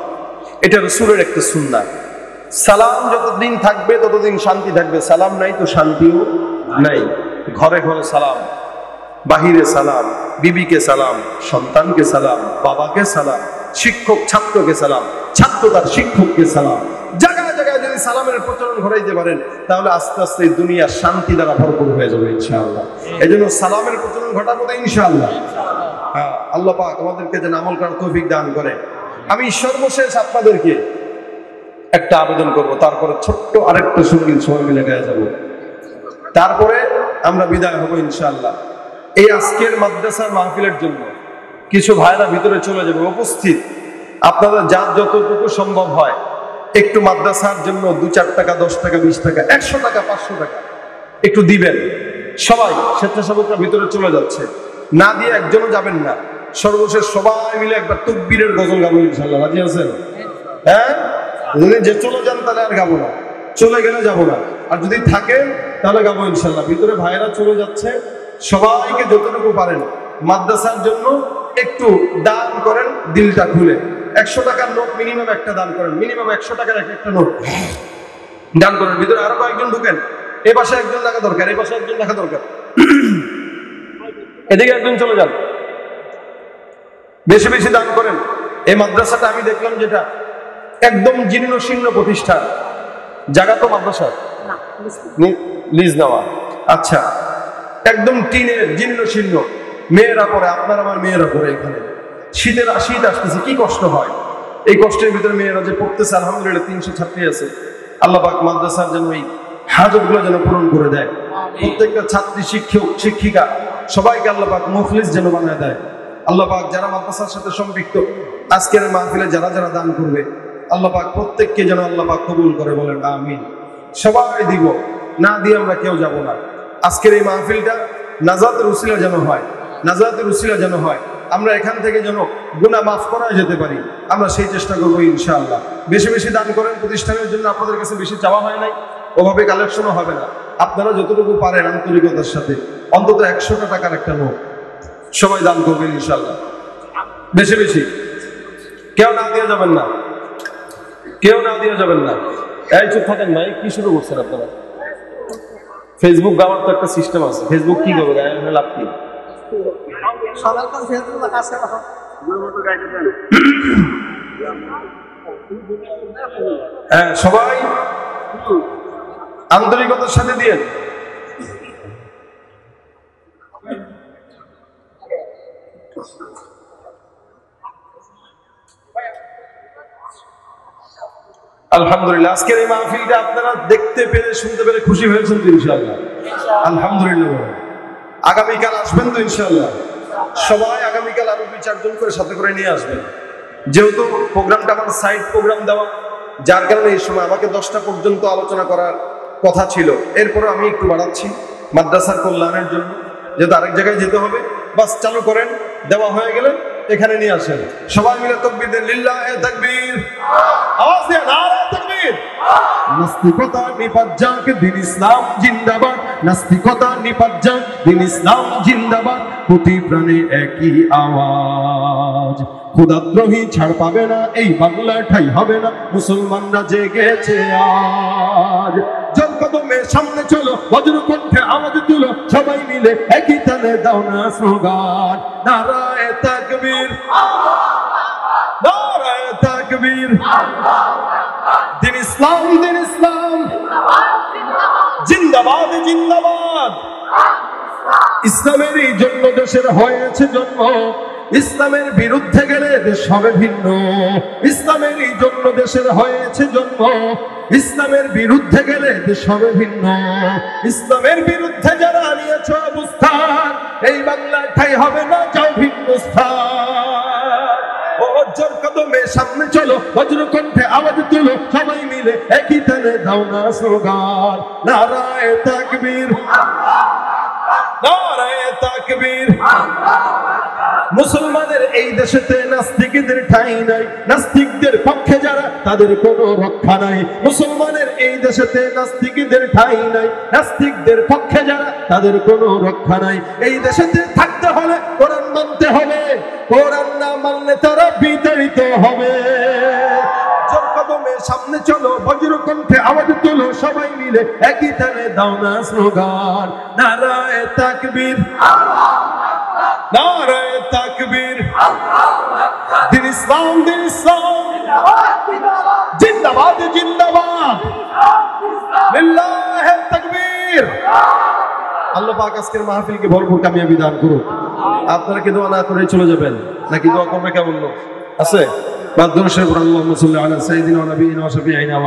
এটা রাসূলের একটা সুন্নাহ। সালাম যতদিন থাকবে ততদিন শান্তি থাকবে, সালাম নাই তো শান্তিও নাই। ঘরে ঘরে সালাম, বাহিরে সালাম, বিবিকে সালাম, সন্তানকে সালাম, বাবাকে সালাম, শিক্ষক ছাত্রকে সালাম, ছাত্র তার শিক্ষককে সালাম। জায়গায় জায়গায় যদি সালামের প্রচলন ঘটাইতে পারেন তাহলে আস্তে আস্তে দুনিয়া শান্তি দ্বারা ভরপুর হয়ে যাবে ইনশাআল্লাহ। এই জন্য সালামের প্রচলন ঘটাবো তো ইনশাআল্লাহ। হ্যাঁ, আল্লাহ পাক আমাদেরকে যেন আমল করার তৌফিক দান করে। আমি সর্বশেষ আপনাদেরকে একটা আবেদন করব, তারপরে ছোট্ট আরেকটা সঙ্গীত সময় মিলে গায়ে যাব, তারপরে আমরা বিদায় হব ইনশাআল্লাহ। এই আজকের মাদ্রাসার মাহফিলের জন্য কিছু ভাইরা ভিতরে চলে যাবে, উপস্থিত আপনাদের যার যতটুকু সম্ভব হয় একটু মাদ্রাসার জন্য 2-4 টাকা, 10 টাকা, 20 টাকা, 100 টাকা, 500 টাকা একটু দিবেন। সবাই স্বেচ্ছাসেবকরা ভিতরে চলে যাচ্ছে, না দিয়ে একজনও যাবেন না। সর্বশেষ সবাই মিলে একবার তাকবীরের গজল গাবো ইনশাআল্লাহ। রাজি আছেন? হ্যাঁ, যদি যে চলে যান তাহলে আর গাবো না, চলে গেলে যাবো না, আর যদি থাকেন তাহলে গাবো ইনশাআল্লাহ। ভিতরে ভাইয়েরা চলে যাচ্ছে, সবাইকে যতটুকু পারেন মাদ্রাসার জন্য একটু দান করেন, দিলটা খুলে। 100 টাকার নোট মিনিমাম একটা দান করেন, মিনিমাম 100 টাকার একটা নোট দান করেন। ভিতরে আরো কয়েকজন ঢুকেন, এ পাশে একজন রাখা দরকার, এই পাশে একজন রাখা দরকার, এদিকে একজন চলে যান। বেশি বেশি দান করেন। এই মাদ্রাসাটা আমি দেখলাম যেটা একদম জীর্ণ শীর্ণ প্রতিষ্ঠান, জায়গা তো মাদ্রাসা লিজ নেওয়া, আচ্ছা, একদম টিনের জীর্ণ শীর্ণ, মেয়েরা পড়ে, আপনার আমার মেয়েরা পড়ে। এখানে শীত আসতেছে, কি কষ্ট হয়। এই কষ্টের ভিতরে মেয়েরা যে পড়তেছে, আলহামদুলিল্লাহ 300 ছাত্রী আছে। আল্লাহ পাক মাদ্রাসার যেন এই হাজতগুলো যেন পূরণ করে দেয়। প্রত্যেকটা ছাত্রী, শিক্ষক, শিক্ষিকা সবাইকে আল্লাহ পাক মুখলিস যেন বানায় দেয়। আল্লাহ পাক যারা মাদ্রাসার সাথে সম্পৃক্ত, আজকের মাহফিলে যারা যারা দান করবে, আল্লাহ পাক প্রত্যেককে যেন আল্লাহ পাক কবুল করে, বলেন আমিন। সবাই দিব, না দিয়ে আমরা কেউ যাব না। আজকের এই মাহফিলটা নাজাতের উসিলা যেন হয়, নাজাতের উসিলা যেন হয়। আমরা এখান থেকে যেন গুনাহ মাফ করা যেতে পারি, আমরা সেই চেষ্টা করবো ইনশাআল্লাহ। বেশি বেশি দান করেন। প্রতিষ্ঠানের জন্য আপনাদের কাছে বেশি চাওয়া হয় নাই, ওভাবে কালেকশনও হবে না। আপনারা যতটুকু পারেন আন্তরিকতার সাথে অন্তত 100 টাকার একটা নোট সবাই দান করবেন ইনশাআল্লাহ। বেশি বেশি, কেউ না দিয়ে যাবেন না, কেউ না দিয়ে যাবেন না। এই চুপ থাকেন ভাই, কি শুরু করছেন আপনারা? ফেসবুক গাওয়ার তো একটা সিস্টেম আছে। ফেসবুক কি করবে, গায়ে লাভ কি? হ্যাঁ, সবাই আন্তরিকতার সাথে দিয়ে আলহামদুলিল্লাহ, আজকের এই মাহফিলটা আপনারা দেখতে পেরে শুনতে পেরে খুশি হয়েছেন তো ইনশাআল্লাহ? আলহামদুলিল্লাহ। আগামীকাল আসবেন তো ইনশাআল্লাহ? সবাই আগামীকাল আরো 2-4 জন করে সাথে করে নিয়ে আসবেন। যেহেতু প্রোগ্রামটা আমার সাইড প্রোগ্রাম দেওয়া, যার কারণে এই সময় আমাকে 10টা পর্যন্ত আলোচনা করার কথা ছিল, এরপরে আমি একটু বাড়াচ্ছি মাদ্রাসার কল্যাণের জন্য, যেহেতু আরেক জায়গায় যেতে হবে। বাস চালু করেন, দেওয়া হয়ে গেলে এখানে নিয়ে আসেন। সবাই মিলে তাকবীর দেন, লিল্লাহি তাকবীর, আওয়াজ দিয়ে নারে তাকবীর। নাস্তিকতা নিপাত যাক, দিন ইসলাম জিন্দাবাদ। নাস্তিকতা নিপাত যাক, দিন ইসলাম জিন্দাবাদ। প্রতি প্রাণে একই আওয়াজ, খোদাদ্রোহী ছাড় পাবে না, এই বাংলার ঠাই হবে না, মুসলমানরা জেগেছে আজ। জল কদমে সামনে চলো, বজ্র কণ্ঠে আওয়াজ তুলো, সবাই মিলে একই তালে দাও না স্লোগান, নারায়ে তাকবীর, নারায়ে তাকবীর। দিন ইসলাম, দিন ইসলাম জিন্দাবাদ, জিন্দাবাদ। ইসলামেরই জন্য দেশের হয়েছে জন্ম, ইসলামের বিরুদ্ধে গেলে দেশ হবে ভিন্ন। ইসলামেরই জন্য দেশের হয়েছে জন্ম, ইসলামের বিরুদ্ধে গেলে দেশ হবে ভিন্ন। ইসলামের বিরুদ্ধে যারা নিয়েছে অবস্থান, এই বাংলার ঠাই হবে না, যাও ভিন্ন স্থান। জোর কদমে সামনে চলো, বজ্র কণ্ঠে আওয়াজ তুলো, সবাই মিলে একই তালে দাও না স্লোগান, নারায়ে তাকবীর, নারায়ে তাকবীর। মুসলমানের এই দেশেতে নাস্তিকদের ঠাঁই নাই, নাস্তিকদের পক্ষে যারা তাদের কোনো রক্ষা নাই। মুসলমানের এই দেশেতে নাস্তিকদের ঠাঁই নাই, নাস্তিকদের পক্ষে যারা তাদের কোনো রক্ষা নাই। এই দেশেতে থাকতে হলে কোরআন মানতে হবে, কোরআন না মানলে তারা বিতাড়িত হবে। জোর কদমে সামনে চলো, বজ্র কণ্ঠে আওয়াজ তুলো, সবাই মিলে একই তালে দাও না স্লোগান, নারায়ে তাকবীর, নারায়ে তাকবীর। দিন ইসলাম, দিন ইসলাম জিন্দাবাদ, জিন্দাবাদ। লিল্লাহি তাকবীর। আল্লাহ পাক আজকের মাহফিলকে ভরপুর কামিয়াবি দান করুন। আপনারা কি দোয়া না করে চলে যাবেন নাকি দোয়া করবে কেমন লোক আছে? বাদ দর্শের পর আল্লাহুম্মা সাল্লি আলা সাইয়্যিদিনা ওয়া নাবিয়িনা ওয়া শাফিঈনা।